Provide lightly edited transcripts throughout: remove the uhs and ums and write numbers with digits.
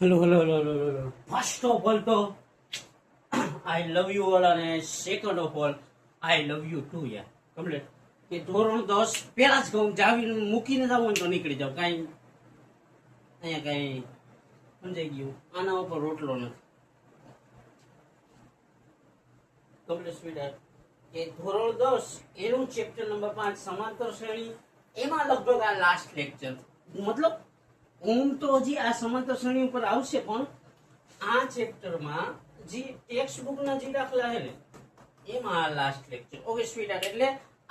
Hello hello hello hello hello first of all તો I love you all અને second of all I love you too યાર complete કે ધોરણ 10 પહેલા જ કહું જાવી મૂકીને જાવ હોય તો નીકળી જાવ કાંઈ અહીંયા કાંઈ સમજાઈ ગયું આના ઉપર રોટલો નથી કમ્પ્લીટ સ્વીટ કે ધોરણ 10 એનું ચેપ્ટર નંબર 5 સમાંતર શ્રેણી એમાં લગભગ આ લાસ્ટ લેક્ચર મતલબ હું તો હજી આ સમાંતર શ્રેણી ઉપર આવશે પણ આ ચેપ્ટરમાં જે ટેક્સ્ટ બુકના જે દાખલા છે ને એમાં આ લાસ્ટ લેક્ચર ઓકે સ્વીટ એટલે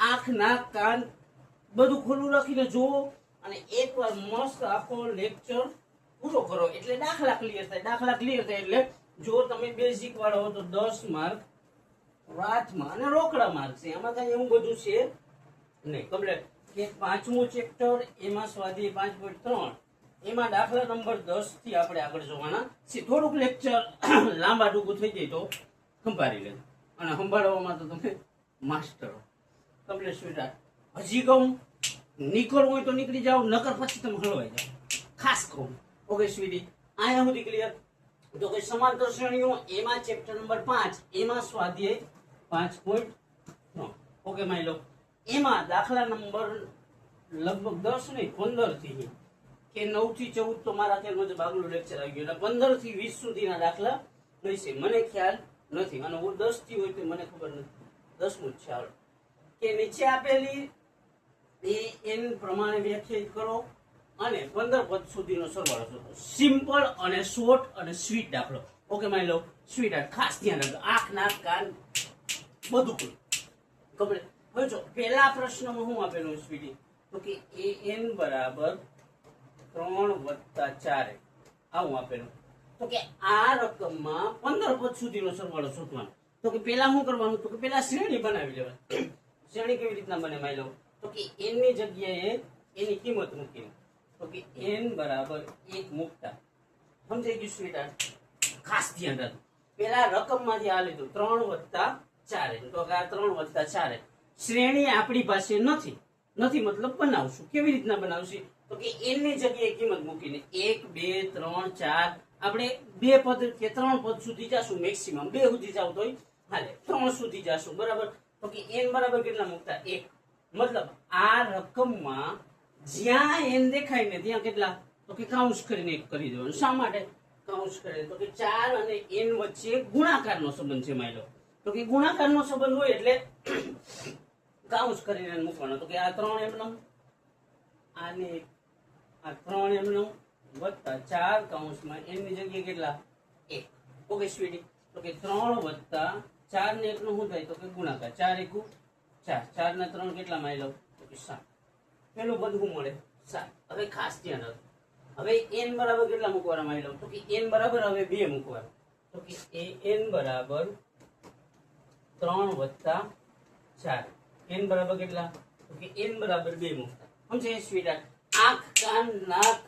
આંખ નાક કાન બધું ખુલ્લું રાખીને જુઓ અને એકવાર મસ્ત આખો લેક્ચર પૂરો કરો એટલે દાખલા ક્લિયર થાય એટલે જો તમે બેઝિક વાળા હો તો 10 માર્ક વાતમાં અને રોકડા માર્ક છે આમાં કઈ એવું બધું છે નહીં કમ્પ્લીટ કે પાંચમું ચેપ્ટર એમાં સ્વાધ્યાય 5.3 એમાં દાખલા નંબર 10 થી આપણે આગળ જવાના છે થોડુંક લેક્ચર લાંબા ટૂંકું થઈ જાય તો સંભાળી લેજો અને સંભાળવામાં તો તમે માસ્ટર કમ્પ્લીટ સ્વીટ હજી કહું નીકળવું હોય તો નીકળી જાઓ નકર પછી તમે હલવાઈ જાઓ ખાસ કહું ઓકે સ્વીટી અહીંયા સુધી ક્લિયર તો કે સમાંતર શ્રેણીઓ એમાં ચેપ્ટર નંબર 5 એમાં સ્વાધ્યાય 5.3 ઓકે માય લો એમાં દાખલા નંબર લગભગ 10 નહીં 15 થી કે 9 થી 14 તો મારા ખ્યાલ મુજબ આગલું લેક્ચર આવી ગયું એટલે 15 થી 20 સુધીના દાખલા રહેશે મને ખ્યાલ નથી અને 10 થી હોય તો મને ખબર નથી 10મું જ છે કે નીચે આપેલી એ એન પ્રમાણે વ્યાખ્યાયિત કરો અને 15 પદ સુધીનો સરવાળો શોધો સિમ્પલ અને શોર્ટ અને સ્વીટ દાખલો ઓકે માય લો સ્વીટ ખાસ ધ્યાન રાખજો આંખ નાક કાન બધું ખબર હવે જો પહેલા પ્રશ્નમાં શું આપેલું સ્વીટી તો કે an બરાબર 3 + 4 આવું આપેલું તો કે આ રકમમાં 15 પદ સુધીનો સરવાળો શોધવાનો તો કે પહેલા શું કરવાનું તો કે પહેલા શ્રેણી બનાવી લેવાની શ્રેણી કેવી રીતના બને માય લો તો કે n ની જગ્યાએ એની કિંમત મૂકીને તો કે n બરાબર 1 મૂકતા સમજાઈ ગયું સ્વીટ ખાસ ધ્યાન રાખજો પહેલા રકમમાંથી આ લીધું 3 + 4 તો કે આ 3 + 4 શ્રેણી આપણી પાસે નથી મતલબ બનાવશું કેવી રીતના બનાવશું તો કે n ની જગ્યાએ કિંમત મૂકીને 1 2 3 4 આપણે 2 પદ કે 3 પદ સુધી જાશું મેક્સિમમ 2 સુધી જાવ તોય હાલે 3 સુધી જાશું બરાબર તો કે n બરાબર કેટલા મૂકતા 1 મતલબ આ રકમમાં જ્યાં n દેખાય ને ત્યાં કેટલા તો કે કાઉન્સ કરીને 1 કરી દેવાનું શા માટે કાઉન્સ કરે તો કે 4 અને n વચ્ચે ગુણાકારનો સંબંધ છે માયલો તો કે ગુણાકારનો સંબંધ હોય એટલે કાઉન્સ કરીને મૂકવાનો તો કે આ 3 એમનું આને આ 3 એમનું વત્તા 4 કાઉન્સમાં n ની જગ્યાએ કેટલા 1 ઓકે સ્વીટી તો કે 3 વત્તા 4 ને 1 નું શું થાય તો કે ગુણાકાર 4 * 1 4 4 ને 3 કેટલા માય લો તો કે 7 પેલું બધું મળે 7 હવે ખાસ ધ્યાન રાખો હવે n બરાબર કેટલા મૂકવાના માય લો તો કે n બરાબર હવે 2 મૂકવાના તો કે n બરાબર 3 વત્તા 4 n બરાબર કેટલા તો કે n બરાબર 2 મૂકતા સમજે સ્વીટ આંખ કાન નાક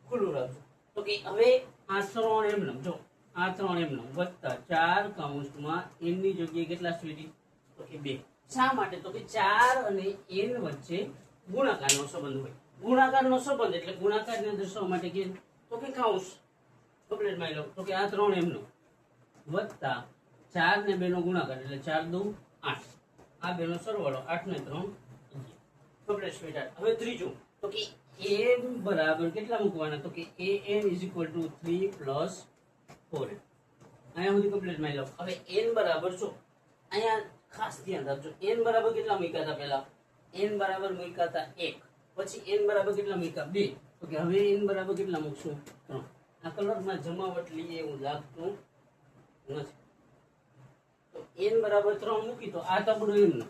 ખુલ્લું રાખજો તો કે હવે આ 3 એમનું જો આ 3 એમનું વત્તા 4 કાઉન્સમાં n ની જગ્યાએ કેટલા સ્વીટી તો કે 2 શા માટે તો કે 4 અને n વચ્ચે ગુણાકારનો સંબંધ હોય ગુણાકારનો સંબંધ એટલે ગુણાકારને દર્શાવવા માટે કે તો કે કાઉન્સ કમ્પ્લીટ માઈ લો તો કે આ 3 એમનું વત્તા 4 ને 2 નો ગુણાકાર એટલે 4 × 2 = 8 આ બેનો સરવાળો 8 ને 3 કમ્પ્લીટ સ્વીટ હવે ત્રીજું તો કે n બરાબર કેટલા મૂકવાના તો કે an = 3 + 4 અહીંયા સુધી કમ્પ્લીટ માઈ લો હવે n બરાબર જો અહીંયા ખાસ ધ્યાન રાખજો n બરાબર કેટલા મૂક્યા હતા પહેલા n બરાબર મૂક્યા હતા 1 પછી n બરાબર કેટલા મૂક્યા 2 તો કે હવે n બરાબર કેટલા મૂકશું 3 આ કલરમાં જમાવટ લઈએ એવું લાગતું નથી તો n બરાબર 3 મૂકી તો આ તબડું એમનું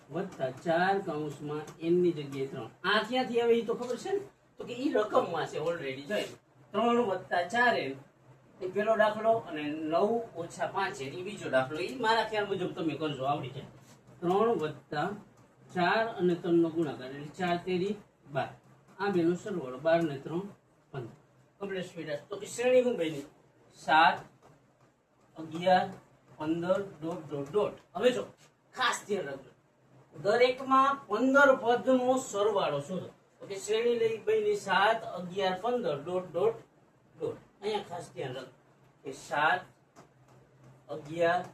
વત્તા 4 કાઉન્સમાં n ની જગ્યાએ 3 આ ક્યાંથી આવે એ તો ખબર છે ને તો કે ઈ રકમમાં છે ઓલરેડી જોઈ 3 + 4n એ પેલો દાખલો અને 9 - 5 એ બીજો દાખલો એ મારા ખ્યાલ મુજબ તમે કરજો આવડી જાય 3 + 4 અને 3 નો ગુણાકાર એટલે 4 તેરી 12 આ બેનો સરવાળો 12 ને 3 15 કમ્પ્લીટ સ્પીડ તો કે શ્રેણી હું બની 7 11 15 ડોટ ડોટ ડોટ હવે જો ખાસ ધ્યાન રાખજો દરેકમાં 15 પદનો સરવાળો શોધો તો કે શ્રેણી લઈ બની 7, 11, 15 ડોટ ડોટ ડોટ. અહીંયા ખાસ ધ્યાન રાખો કે 7, 11,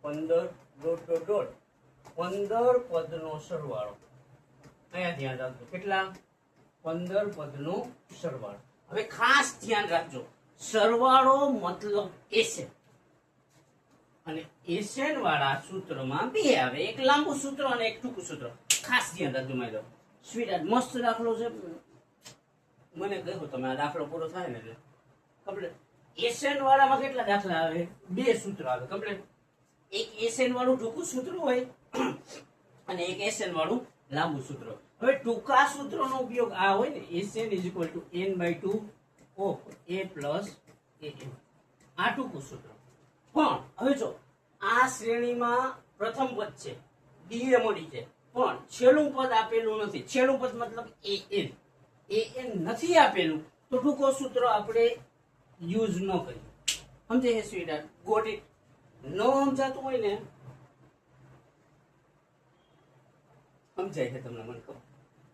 15 ડોટ ડોટ ડોટ 15 પદનો સરવાળો. અહીંયા ધ્યાન રાખજો કેટલા 15 પદનો સરવાળો. હવે ખાસ ધ્યાન રાખજો સરવાળો મતલબ એસેન અને એસેન વાળા સૂત્રમાં બે આવે, એક લાંબુ સૂત્ર અને એક ટૂંકું સૂત્ર. ખાસ ધ્યાન રાખજો મારી સ્વીટ મસ્ત દાખલો છે. મને કહ્યું તમે આ દાખલો પૂરો થાય ને એટલે કમ્પ્લીટ. એસેન વાળામાં કેટલા દાખલા આવે? બે સૂત્ર આવે કમ્પ્લીટ. એક એસેન વાળું ટૂંકું સૂત્ર હોય અને એક એસએન વાળું લાંબુ સૂત્ર. હવે ટૂંકા સૂત્રનો ઉપયોગ આ હોય ને SN is equal to n/2 of a plus an. આ ટૂંકું સૂત્ર. પણ હવે જો આ શ્રેણીમાં પ્રથમ પદ છે ડી એ મળી છે પણ છેલ્લું પદ આપેલું નથી. છેલ્લું પદ મતલબ an નથી આપેલું તો ટૂંકો સૂત્ર આપણે યુઝ ન કરીએ. સમજે છે સ્વીટ? Got it? ન સમજાતું હોય ને સમજાય છે તમને? મને કહો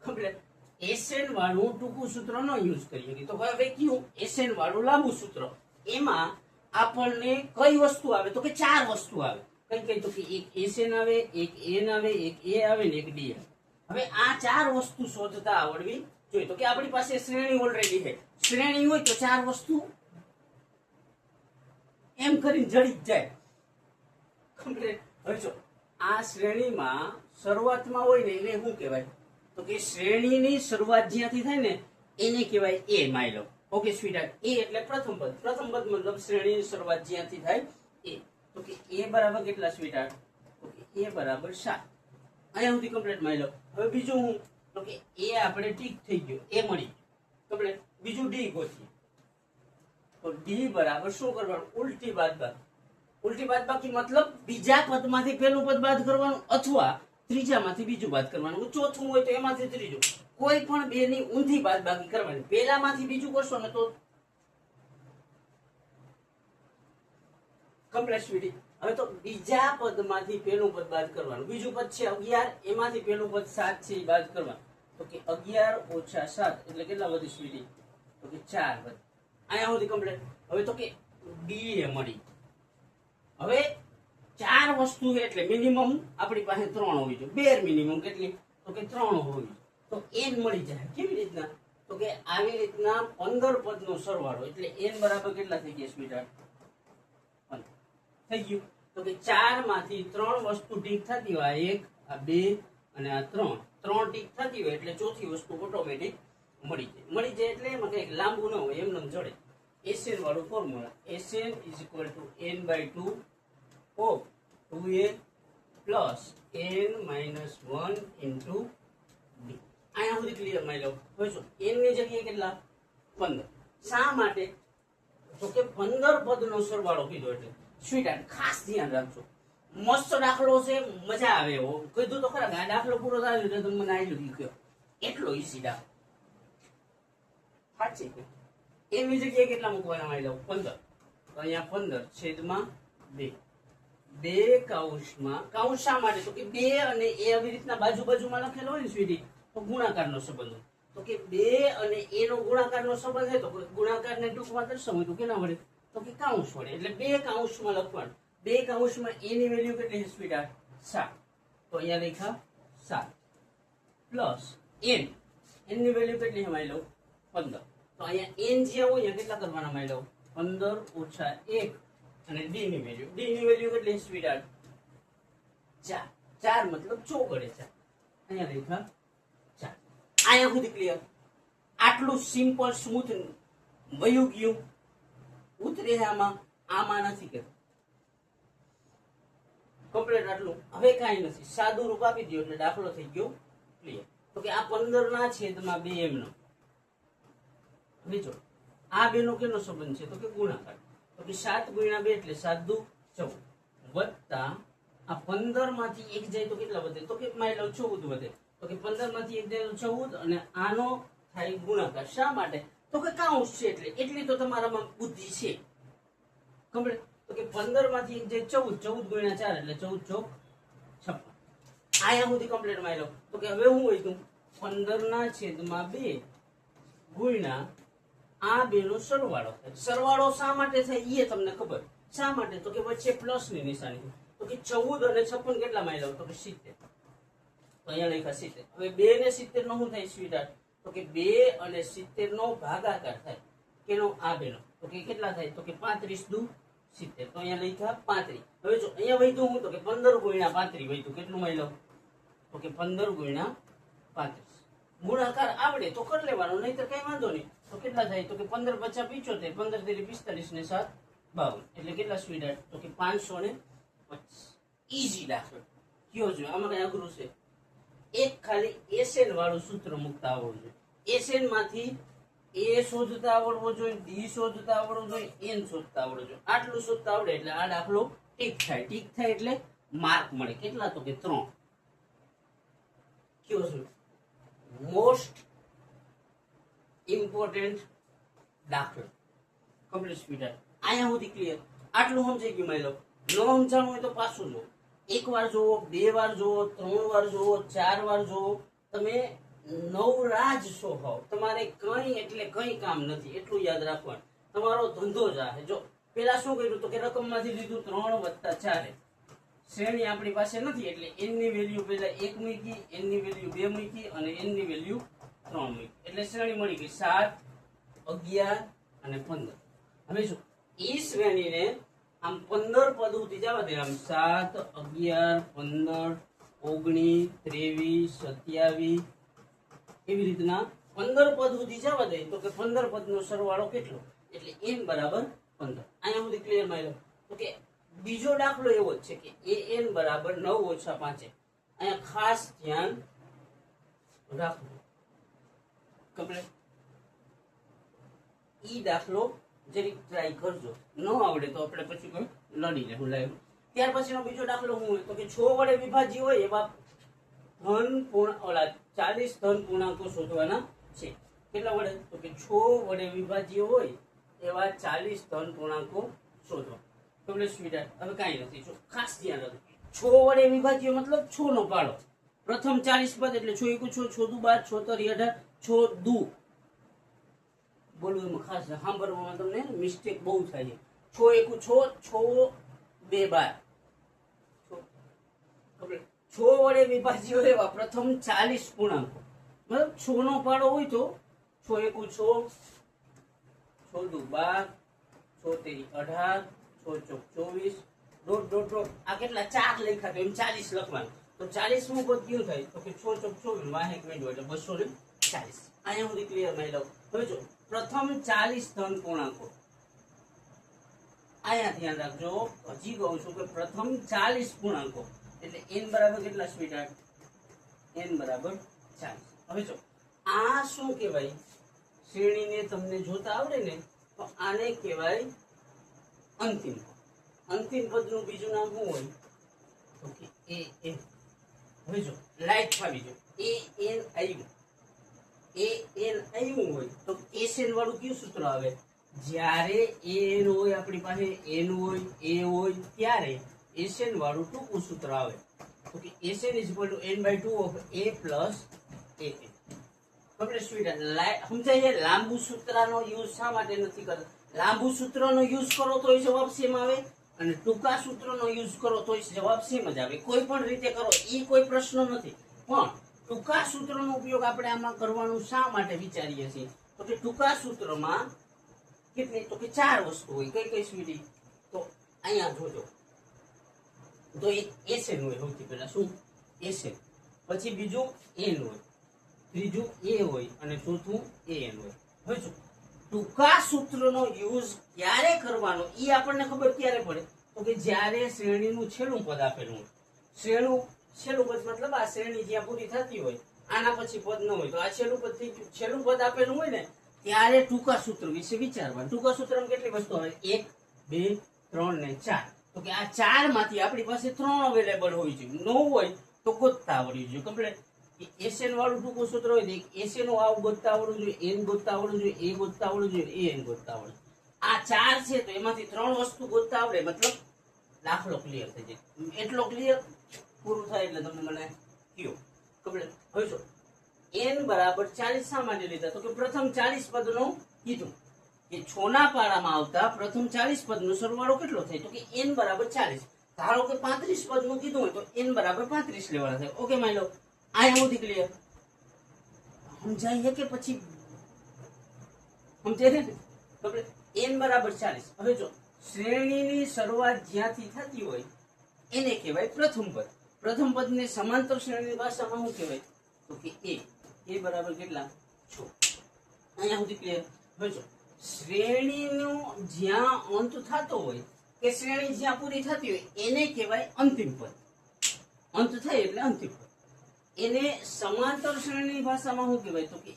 કમ્પ્લીટ. એસએન વાળું ટૂંકું સૂત્ર ન યુઝ કરીએ તો હવે કયું એસએન વાળું લાંબુ સૂત્ર. એમાં આપણને કઈ વસ્તુ આવે તો કે 4 વસ્તુ આવે. કઈ કઈ તો કે એક એસએન આવે, એક એન આવે, એક એ આવે ને એક ડી આવે. હવે આ 4 વસ્તુ શોધતા આવડવી જોઈએ. તો કે આપણી પાસે શ્રેણી ઓલરેડી છે. શ્રેણી હોય તો 4 વસ્તુ એમ કરીને જડી જ જાય કમ્પ્લીટ. હવે જો આ શ્રેણીમાં શરૂઆતમાં હોય ને એને શું કહેવાય તો કે શ્રેણીની શરૂઆત જ્યાંથી થાય ને એને કહેવાય એ. માની લો ઓકે સ્વીટ. એ એટલે પ્રથમ પદ. પ્રથમ પદ મતલબ શ્રેણીની શરૂઆત જ્યાંથી થાય એ. તો કે એ બરાબર કેટલા સ્વીટ? તો કે એ બરાબર 7. અહીંયા સુધી કમ્પ્લીટ માની લો. હવે બીજું હું તો કે એ આપણે ઠીક થઈ ગયો, એ મળી કમ્પ્લીટ. બીજું ડી ગોતીએ તો ડી બરાબર શું કરવાનું? ઉલટી બાદબાકી. ઉલટી બાદબાકી મતલબ બીજા પદમાંથી પહેલું પદ બાદ કરવાનું અથવા ત્રીજામાંથી બીજું બાદ કરવાનું. ચોથું હોય તો એમાંથી ત્રીજું. કોઈ પણ બે ની ઊંધી બાદબાકી કરવાની. પહેલામાંથી બીજું કરશો ને તો કમ્પ્લીટ સ્વીટી. હવે તો બીજા પદમાંથી પહેલું પદ બાદ કરવાનું. બીજું પદ છે 11, એમાંથી પહેલું પદ 7 છે એ બાદ કરવાનું. તો કે 11 ઓછા 7 એટલે કેટલા વધે સ્વીટી? તો કે 4 વધે. અહીંયા સુધી કમ્પ્લીટ. હવે તો કે ડી એ મળી. હવે 4 વસ્તુ એટલે મિનિમમ આપણી પાસે 3 હોવી જોઈએ. બેર મિનિમમ કેટલી? તો કે 3 હોવી જોઈએ. તો n મળી જાય. કેવી રીતના? તો કે આવી રીતના 15 પદનો સરવાળો એટલે n બરાબર કેટલા થઈ ગયા સ્વીટ? 15 થઈ ગયું. તો કે 4 માંથી 3 વસ્તુ ઠીક થતી હોય, 1, આ 2 અને આ 3 ઠીક થતી હોય એટલે ચોથી વસ્તુ ઓટોમેટિક મળી જાય. મળી જાય એટલે એમાં કંઈક લાંબુ ન હોય, એમને જડે. એસએન વાળું formula SN is equal to n/2 of 2a plus n-1 into D. અહીંયા સુધી ક્લિયર માની લો. હવે જો n ની જગ્યાએ કેટલા? 15. શા માટે? તો કે 15 પદનો સરવાળો કીધો એટલે સ્વીટ ખાસ ધ્યાન રાખજો. મસ્ત દાખલો છે, મજા આવે એવો. કીધું તો ખરા આ દાખલો પૂરો થાય એટલે તમે મને આવી ગયો એટલો ઈઝી દાખલો. સાચી કે એની જગ્યાએ કેટલા મૂકવાના માની લો? 15. તો અહીંયા 15 છેદમાં 2. 2 કૌંસમાં કૌંસ શા માટે? તો કે 2 અને એ આવી રીતના બાજુ બાજુમાં લખેલો હોય ને સ્વીટી તો ગુણાકારનો સંબંધ હોય. તો કે 2 અને એ નો ગુણાકારનો સંબંધ છે તો ગુણાકારને ટૂંકમાં દર્શાવવું તો કેના વડે? તો કે કૌંસ વડે. એટલે 2 કૌંસમાં લખવાનું. 2 કૌંસમાં એ ની વેલ્યુ કેટલી છે સ્વીટ? 7. તો અહીંયા લખ્યા 7 પ્લસ n. n ની વેલ્યુ કેટલી છે માની લો? 15. તો અહીંયા n જ્યાં હોય ત્યાં કેટલા કરવાના માની લો? 15 ઓછા 1 અને d ની વેલ્યુ કેટલી સ્વીટ? 4. 4 મતલબ ચોગડે 4. અહીંયા લખ્યા 4. અહીંયા સુધી ક્લિયર? આટલું સિમ્પલ સ્મૂથ વયું ગયું. ઉતરે આમાં નથી કરતું કમ્પ્લીટ આટલું. હવે કાંઈ નથી, સાદું રૂપ આપી દો એટલે દાખલો થઈ ગયો ક્લિયર. તો કે આ 15 ના છેદમાં 2 એમનો. બીજો આ બે નો કેનો સંબંધ છે? તો કે ગુણાકાર. તો કે 7 × 2 એટલે 7 દુ 14 વત્તા આ 15 માંથી 1 જાય તો કેટલા વધે? તો કે માની લો 14 વધે. તો કે 15 માંથી 1 જાય તો 14 અને આનો થાય ગુણાકાર. શા માટે? તો કે કૌંસ છે એટલે. એટલી તો તમારામાં બુદ્ધિ છે કમ્પ્લીટ. તો કે 15 માંથી 1 જાય 14, 14 × 4 એટલે 14 × 4 = 56. આયા સુધી કમ્પ્લીટ મારી લો. તો કે હવે હું હોય તું 15/2 ગુણ્યા આ બે નો સરવાળો થાય. સરવાળો શા માટે થાય એ તમને ખબર. શા માટે? તો કે વચ્ચે પ્લસ ની નિશાની. તો કે 14 અને 56 કેટલા માં આવ્યો? તો કે 70. તો અહીંયા લખ્યા 70. હવે 2 ને 70 નો શું થાય સ્વીટહાર્ટ? તો કે 2 અને 70 નો ભાગાકાર થાય. કેનો? આ બેનો. તો કે કેટલા થાય? તો કે 35 × 70. તો અહીંયા લખ્યા 35. હવે જો અહીંયા વધ્યું હું તો કે 15 × 35 વધ્યું. કેટલું મળ્યું? તો કે 15 × 35. ગુણાકાર આવડે તો કરી લેવાનો, નહીતર કઈ વાંધો નહીં. તો કેટલા થાય? તો કે 15 × 5 = 75, 15 × 45 ને 7 52. એટલે કેટલા સ્વીટહાર્ટ? તો કે 525. ઈઝી દાખલો કયો છે? આમાં કઈ અઘરું છે? એક ખાલી SN વાળું સૂત્ર મૂકતા આવડવું જોઈએ. SN માંથી A શોધતા આવડવો જોઈએ, D શોધતા આવડવું જોઈએ, N શોધતા આવડવું જોઈએ. આટલું શોધતા આવડે એટલે આ દાખલો ટીક થાય. ટીક થાય એટલે માર્ક મળે. કેટલા? તો કે 3. કયો છે? મોસ્ટ ઇમ્પોર્ટન્ટ દાખલો. કમ્પ્લીટ સ્વીટહાર્ટ. અહીંયા સુધી ક્લિયર. આટલું સમજાઈ ગયું મારી લો. ન સમજાણું હોય તો પાછું જુઓ. 1 વાર જુઓ, 2 વાર જુઓ, 3 વાર જુઓ, 4 વાર જુઓ. તમે નવરાજ છો હોવ. તમારે કઈ એટલે કઈ કામ નથી, એટલું યાદ રાખવાનું. તમારો ધંધો જ આ. જો પેલા શું કર્યું? તો કે રકમ માંથી લીધું 3 + 4. શ્રેણી આપણી પાસે નથી એટલે n ની વેલ્યુ પહેલા 1 મૂકી, n ની વેલ્યુ 2 મૂકી અને n ની વેલ્યુ 3 મૂકી. એટલે શ્રેણી મળી ગઈ 7, 11 અને 15. હવે જો ઈ શ્રેણીને આમ 15 પદ સુધી જવા દે. આમ 7, 11, 15, 19, 23, 27 એવી રીતના 15 પદ સુધી જવા દે. તો કે 15 પદનો સરવાળો કેટલો? એટલે n = 15. અહીંયા સુધી ક્લિયર માર્યો. તો કે બીજો દાખલો એવો જ છે કે an = 9 - 5. અહીંયા ખાસ ધ્યાન રાખવું. કમ્પ્લીટ. ઈ દાખલો જરીક ટ્રાય કરજો. ન આવડે તો આપણે પછી કોઈ લડી લે હું લાઈવ. ત્યાર પછીનો બીજો દાખલો શું હોય? તો કે 6 વડે વિભાજ્ય હોય એવા ધન પૂર્ણાંક 40 ધન પૂર્ણાંકો શોધવાના છે. કેટલા વડે? તો કે 6 વડે વિભાજ્ય હોય એવા 40 ધન પૂર્ણાંકો શોધવા. તમને સ્વીટહાર્ટ હવે કાંઈ નથી. જો ખાસ ધ્યાન રાખો. 6 વડે વિભાજ્ય મતલબ 6 નો પાડો. પ્રથમ 40 પદ એટલે 6 × 1 = 6, 2 = 12, 6 × 3 = 18, 6 2 બોલવું એમાં ખાસ સાંભળવામાં તમને મિસ્ટેક બહુ થાય છે. 6 × 1 = 6, 2 = 12. 6 વડે વિભાજ્ય હોય એવા પ્રથમ 40 પૂર્ણાંકો. મતલબ 6 નો પાડો હોય તો 6 × 1 = 6, 6 2 = 12, 6 3 = 18, 6 4 24, ડોટ ડોટ ડોટ. આ કેટલા 4 લખ્યા તો એમ 40 લખવાનું. તો 40 નું પદ કેવું થાય? તો કે 6 4 24 વાહે મેળવો એટલે 240. અહીંયા સુધી ક્લિયર મારી લઉં. હવે જો પ્રથમ 40 ધન પૂર્ણાંકો અહીંયા ધ્યાન રાખજો. હજી કહું છું કે પ્રથમ 40 પૂર્ણાંકો એટલે n = કેટલા સ્વીટહાર્ટ? n = 40. હવે જો આ શું કહેવાય? શ્રેણીને તમને જોતા આવડે ને તો આને કહેવાય અંતિમ પદ. અંતિમ પદનું બીજું નામ શું હોય? તો કે an. હવે જો લાઈટ ફાવી જો an આવ્યું હોય તો SN વાળું કયું સૂત્ર આવે? જ્યારે an હોય આપણી પાસે, n હોય, a હોય ત્યારે SN વાળું ટૂંકું સૂત્ર આવે. તો કે SN = n/2 of a plus an. Complete sweetheart. સમજાય છે? લાંબુ સૂત્રનો યુઝ શા માટે નથી કરતો? લાંબુ સૂત્રનો યુઝ કરો તો જવાબ સેમ આવે અને ટૂંકા સૂત્રનો યુઝ કરો તો જવાબ સેમ જ આવે. કોઈ પણ રીતે કરો એ કોઈ પ્રશ્ન નથી. પણ ટૂંકા સૂત્રનો ઉપયોગ આપણે આમાં કરવાનું શા માટે વિચારીએ છીએ? તો કે ટૂંકા સૂત્રમાં કેટલી? તો કે 4 વસ્તુ હોય. કઈ કઈ સ્વીટી? તો અહીંયા જોજો. તો એક SN હોય. સૌથી પહેલા શું? SN. પછી બીજું n હોય, ત્રીજું a હોય અને ચોથું an હોય. હવે જો ટૂંકા સૂત્રનો યુઝ ક્યારે કરવાનો એ આપણને ખબર ક્યારે પડે? તો કે જ્યારે શ્રેણીનું છેલ્લું પદ આપેલું હોય. છેલ્લું પદ મતલબ આ શ્રેણી જ્યાં પૂરી થતી હોય આના પછી પદ ન હોય તો આ છેલ્લું પદ આપેલું હોય ને ત્યારે ટૂંકા સૂત્ર વિશે વિચારવાનું. ટૂંકા સૂત્રમાં કેટલી વસ્તુ આવે? 1, 2, 3 ને 4. તો કે આ 4 માંથી આપણી પાસે 3 અવેલેબલ હોવી જોઈએ. ન હોય તો ગોતતા આવડવી જોઈએ. કમ્પ્લીટ. SN વાળું ટૂંકું સૂત્ર હોય તો SN નું આવું ગોતતા આવડવું જોઈએ, n ગોતતા આવડવું જોઈએ, a ગોતતા આવડવું જોઈએ, an ગોતતા આવડવું. આ 4 છે તો એમાંથી 3 વસ્તુ ગોતતા આવડે મતલબ દાખલો ક્લિયર થઈ જાય. એટલો ક્લિયર પૂરું થાય એટલે તમે મને કયો. કમ્પ્લીટ. હવે જો n બરાબર 40 શા માટે લીધા? તો કે પ્રથમ 40 પદનું કીધું કે 6 ના પાડામાં આવતા પ્રથમ 40 પદનો સરવાળો કેટલો થાય? તો કે n બરાબર 40. ધારો કે 35 પદનું કીધું હોય તો n બરાબર 35 લેવાના થાય. ઓકે માની લો આ એવું ક્લિયર સમજાય છે કે પછી સમજે છે? બરાબર n બરાબર 40. હવે જો શ્રેણીની શરૂઆત જ્યાંથી થતી હોય એને કહેવાય પ્રથમ પદ. પ્રથમ પદને સમાંતર શ્રેણીની ભાષામાં શું કહેવાય? તો કે a બરાબર કેટલા? 6. અહીંયા સુધી ક્લિયર? હવે જો શ્રેણીનો જ્યાં અંત થતો હોય કે શ્રેણી જ્યાં પૂરી થતી હોય એને કહેવાય અંતિમ પદ. અંત થાય એટલે અંતિમ પદ. એને સમાંતર શ્રેણીની ભાષામાં શું કહેવાય? તો કે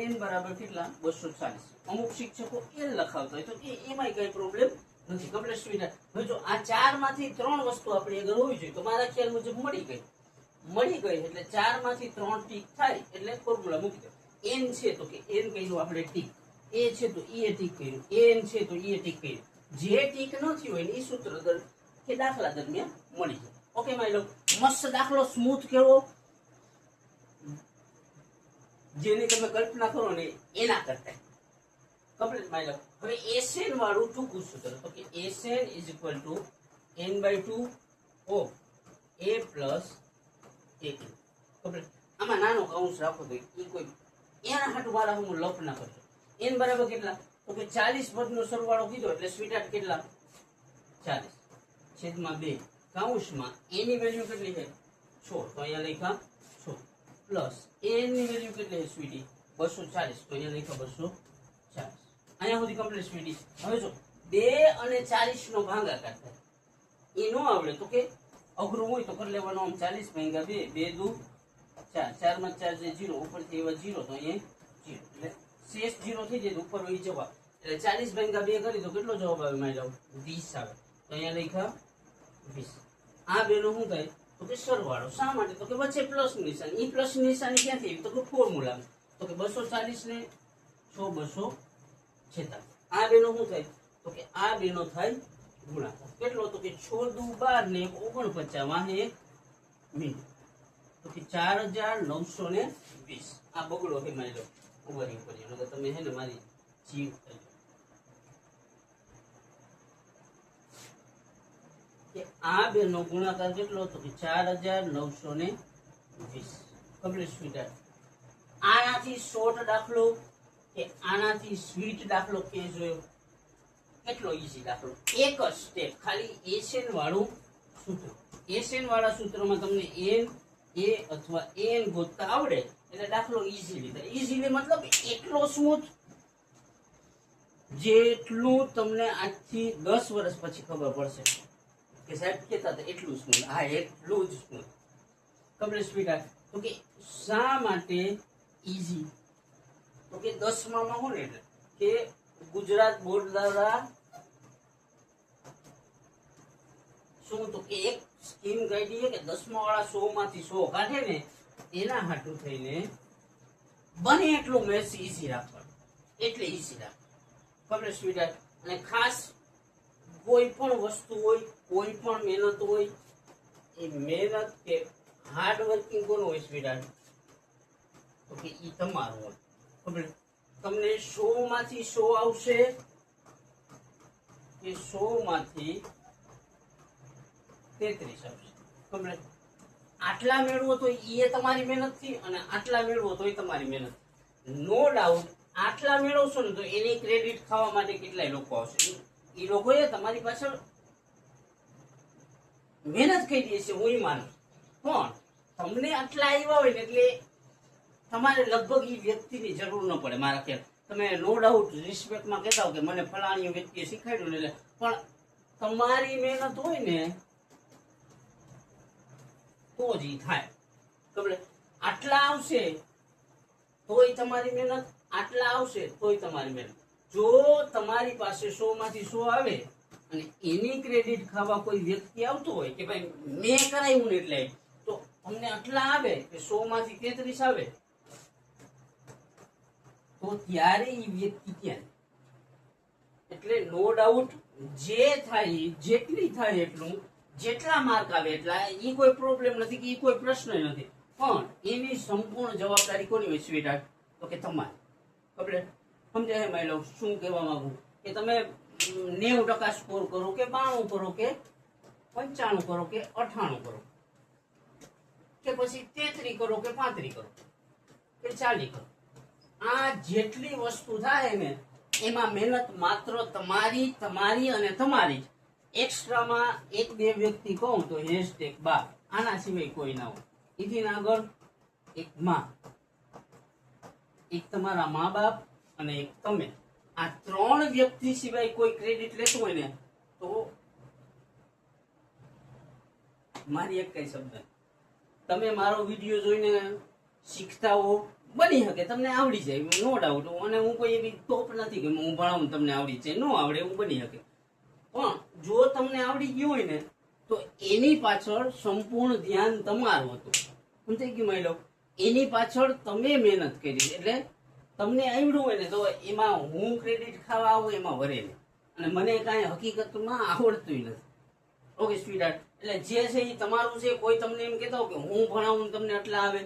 n બરાબર કેટલા? 240. અમુક શિક્ષકો l લખાવતા હોય તો કે એમાં કઈ પ્રોબ્લેમ નથી. Complete sweet. હવે જો આ 4 માંથી 3 વસ્તુ આપણી આગળ હોવી જોઈએ તો મારા ખ્યાલ મુજબ મળી ગઈ એટલે 4 માંથી 3 ટીક થાય એટલે ફોર્મ્યુલા મૂકી દો. n છે તો કે n કહ્યું આપણે ટીક, a છે તો e ટીક કર્યું, an છે તો e ટીક કર્યું. જે ટીક ન થયું હોય એ સૂત્ર કે દાખલા દરમિયાન મળી જાય. ઓકે માની લો મસ્ત દાખલો સ્મૂથ કેવો જેની તમે કલ્પના કરો ને એના કરતા કમ્પ્લીટ માની લો. હવે Sn વાળું ટૂંકું સૂત્ર તો કે Sn = n/2 of a plus a2. Complete. આમાં નાનો કૌંસ રાખો તો એ કોઈ એના હાટુ વાળા હું લપ ના કરજો. n બરાબર કેટલા? તો કે 40 પદનો સરવાળો કીધો એટલે સ્વીટહાર્ટ કેટલા? 40/2 કૌંસમાં a ની વેલ્યુ કેટલી છે? 6 તો અહીંયા લખ્યા 6 પ્લસ n ની વેલ્યુ કેટલી છે સ્વીટી? 240 તો અહીંયા લખ્યા 240. અહીંયા સુધી કમ્પ્લીટ સ્વીટી. હવે જો 2 અને 40 નો ભાગાકાર થાય એ નો આવડે તો કે અઘરું હોય તો કરી લેવાનો. આમ 40 ભાગ્યા 2 2 દુ 4 4 માં 4 છે 0 ઉપરથી એવા 0 તો અહીંયા 0 એટલે શેષ 0 થઈ જાય તો ઉપર હોય જવાબ. એટલે 40 ભાગ્યા 2 કરી તો કેટલો જવાબ આવે? માની લો 20 આવે તો અહીંયા લખ્યા 20. આ બેનો શું થાય? તો કે સરવાળો. શા માટે? તો કે વચ્ચે પ્લસ નિશાની. ઈ પ્લસ નિશાની ક્યાંથી આવી? તો કે ફોર્મ્યુલા. તો કે 240 ને 6 આ બેનો શું થાય? તો કે આ બેનો થાય ગુણાકાર. કેટલો? તો કે 6 દુ 12 ને 49 વાહે મિનિટ તો કે 4920. આ બગડો છે માની લો ઉભરી ઉપર તમે હે ને મારી જીવ કે આ બેનો ગુણાકાર કેટલો? તો કે 4920. Complete sweet. આનાથી શોર્ટ દાખલો કે આનાથી સ્વીટ દાખલો કે જોયો? કેટલો ઈઝી દાખલો. એક જ સ્ટેપ ખાલી Sn વાળું સૂત્ર. Sn વાળા સૂત્રમાં તમને n a અથવા an ગોતતા આવડે એટલે દાખલો ઈઝીલી થાય. ઈઝીલી મતલબ એટલો સ્મૂથ જેટલું તમને આજથી 10 વર્ષ પછી ખબર પડશે કે સાહેબ કહેતા હતા એટલું સ્મૂથ. હા એટલું જ સ્મૂથ. Complete sweet. તો કે શા માટે ઈઝી? તો કે 10માં હું ને એટલે કે ગુજરાત બોર્ડ દ્વારા શું તો કે એક સ્કીમ કાઢી છે કે 10મા વાળા 100 માંથી 100 કાઢે ને એના હાટું થઈને બને એટલું મેથ્સ ઈઝી રાખવાનું. એટલે ઈઝી રાખવાનું. Complete sweet. અને ખાસ કોઈ પણ વસ્તુ હોય કોઈ પણ મહેનત હોય એ મહેનત કે હાર્ડ વર્કિંગ કોનું હોય સ્વીટ? તો કે ઈ તમારું હોય. કમ્પ્લીટ. તમને 100 માંથી 100 આવશે કે 100 માંથી 33 આવશે. કમ્પ્લીટ. આટલા મેળવો તો એ તમારી મહેનત થી અને આટલા મેળવો તો એ તમારી મહેનત. નો ડાઉટ આટલા મેળવશો ને તો એની ક્રેડિટ ખાવા માટે કેટલાય લોકો આવશે. એ લોકોએ તમારી પાછળ મહેનત કરી દે છે હું માનું. પણ તમને આટલા આવ્યા હોય ને એટલે તમારે લગભગ એ વ્યક્તિની જરૂર ન પડે મારા ખ્યાલ. તમે નો ડાઉટ રિસ્પેક્ટમાં કહેતા હો કે મને ફલાણી વ્યક્તિએ શીખવાડ્યું ને એટલે પણ તમારી મહેનત હોય ને તો જ ઈ થાય. આટલા આવશે તોય તમારી મહેનત, આટલા આવશે તોય તમારી મહેનત. જો તમારી પાસે 100 માંથી 100 આવે અને એની ક્રેડિટ ખાવા કોઈ વ્યક્તિ આવતો હોય કે ભાઈ મેં કરાવ્યું ને એટલે તો અમને આટલા આવે કે 100 માંથી 33 આવે તો ત્યારે એ વ્યક્તિ ત્યાં. એટલે નો ડાઉટ જે થાય જેટલી થાય એટલું જેટલા માર્ક આવે એટલા એ કોઈ પ્રોબ્લેમ નથી કે એ કોઈ પ્રશ્ન નથી. પણ એની સંપૂર્ણ જવાબદારી કોની હોય સ્વીટ? તો કે તમારી. આપણે સમજાય માની લો શું કહેવા માંગુ કે તમે 90% સ્કોર કરો કે 92 કરો કે 95 કરો કે 98 કરો કે પછી 33 કરો કે 35 કરો કે 40 કરો, આ જેટલી વસ્તુ થાય ને એમાં મહેનત માત્ર તમારી તમારી અને તમારી જ. એક્સ્ટ્રામાં એક બે વ્યક્તિ કહું તો #12, આના સિવાય કોઈ ના હોય. એથી આગળ એક માં, એક તમારા મા બાપ અને એક તમે, આ 3 વ્યક્તિ સિવાય કોઈ ક્રેડિટ લેતું હોય ને તો મારી એક કઈ શબ્દ, તમે મારો વિડીયો જોઈને શીખતા હો, બની શકે તમને આવડી જાય, નો ડાઉટ. અને હું કોઈ એવી ટોપ નથી કે હું ભણાવું તમને આવડી જાય, નો આવડે એવું બની શકે. પણ જો તમને આવડી ગયું હોય ને તો એની પાછળ સંપૂર્ણ ધ્યાન તમારું હતું. સમજાઈ ગયું માની લો? એની પાછળ તમે મહેનત કરી, એટલે તમને આવડ્યું હોય ને તો એમાં હું ક્રેડિટ ખાવા આવું એમાં વરે નહીં, અને મને કાંઈ હકીકતમાં આવડતું નથી. ઓકે સ્વીટહાર્ટ, એટલે જે છે એ તમારું છે. કોઈ તમને એમ કહેતા હોય કે હું ભણાવું તમને આટલા આવે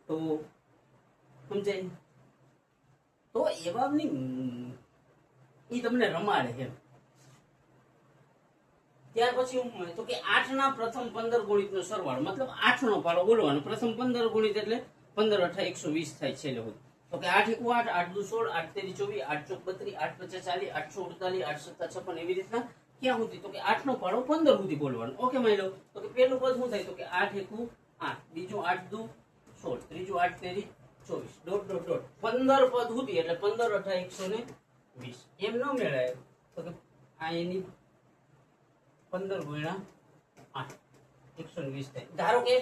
તો સમજાય? તો એવા એ તમને રમાડે એમ. ત્યાર પછી હું તો કે 8 ના પ્રથમ 15 ગણિતનો સરવાળો, મતલબ 8 નો પાડો બોલવાનો. પ્રથમ 15 ગણિત એટલે 15 × 8 = 120 થાય છેલ્લે હોય. તો કે 8 × 1 = 8, 8 × 2 = 24, 8 × 4 = 32, 8 × 5 = 40, 8 × 6 = 48, 8 × 7 = 56, એવી રીતના ક્યાં સુધી? તો કે 8 નો પાડો 15 સુધી બોલવાનો. ઓકે માની લો? તો કે પહેલું પદ શું થાય? તો કે 8 × 1 = 8, બીજું 8 × 2 = 16, ત્રીજું 8 × 3 = 24, ... 15 પદ સુધી, એટલે 15 × 8 = 120. એમ ન મેળાય તો કે આ એની 15 × 8 120 થાય. ધારો કે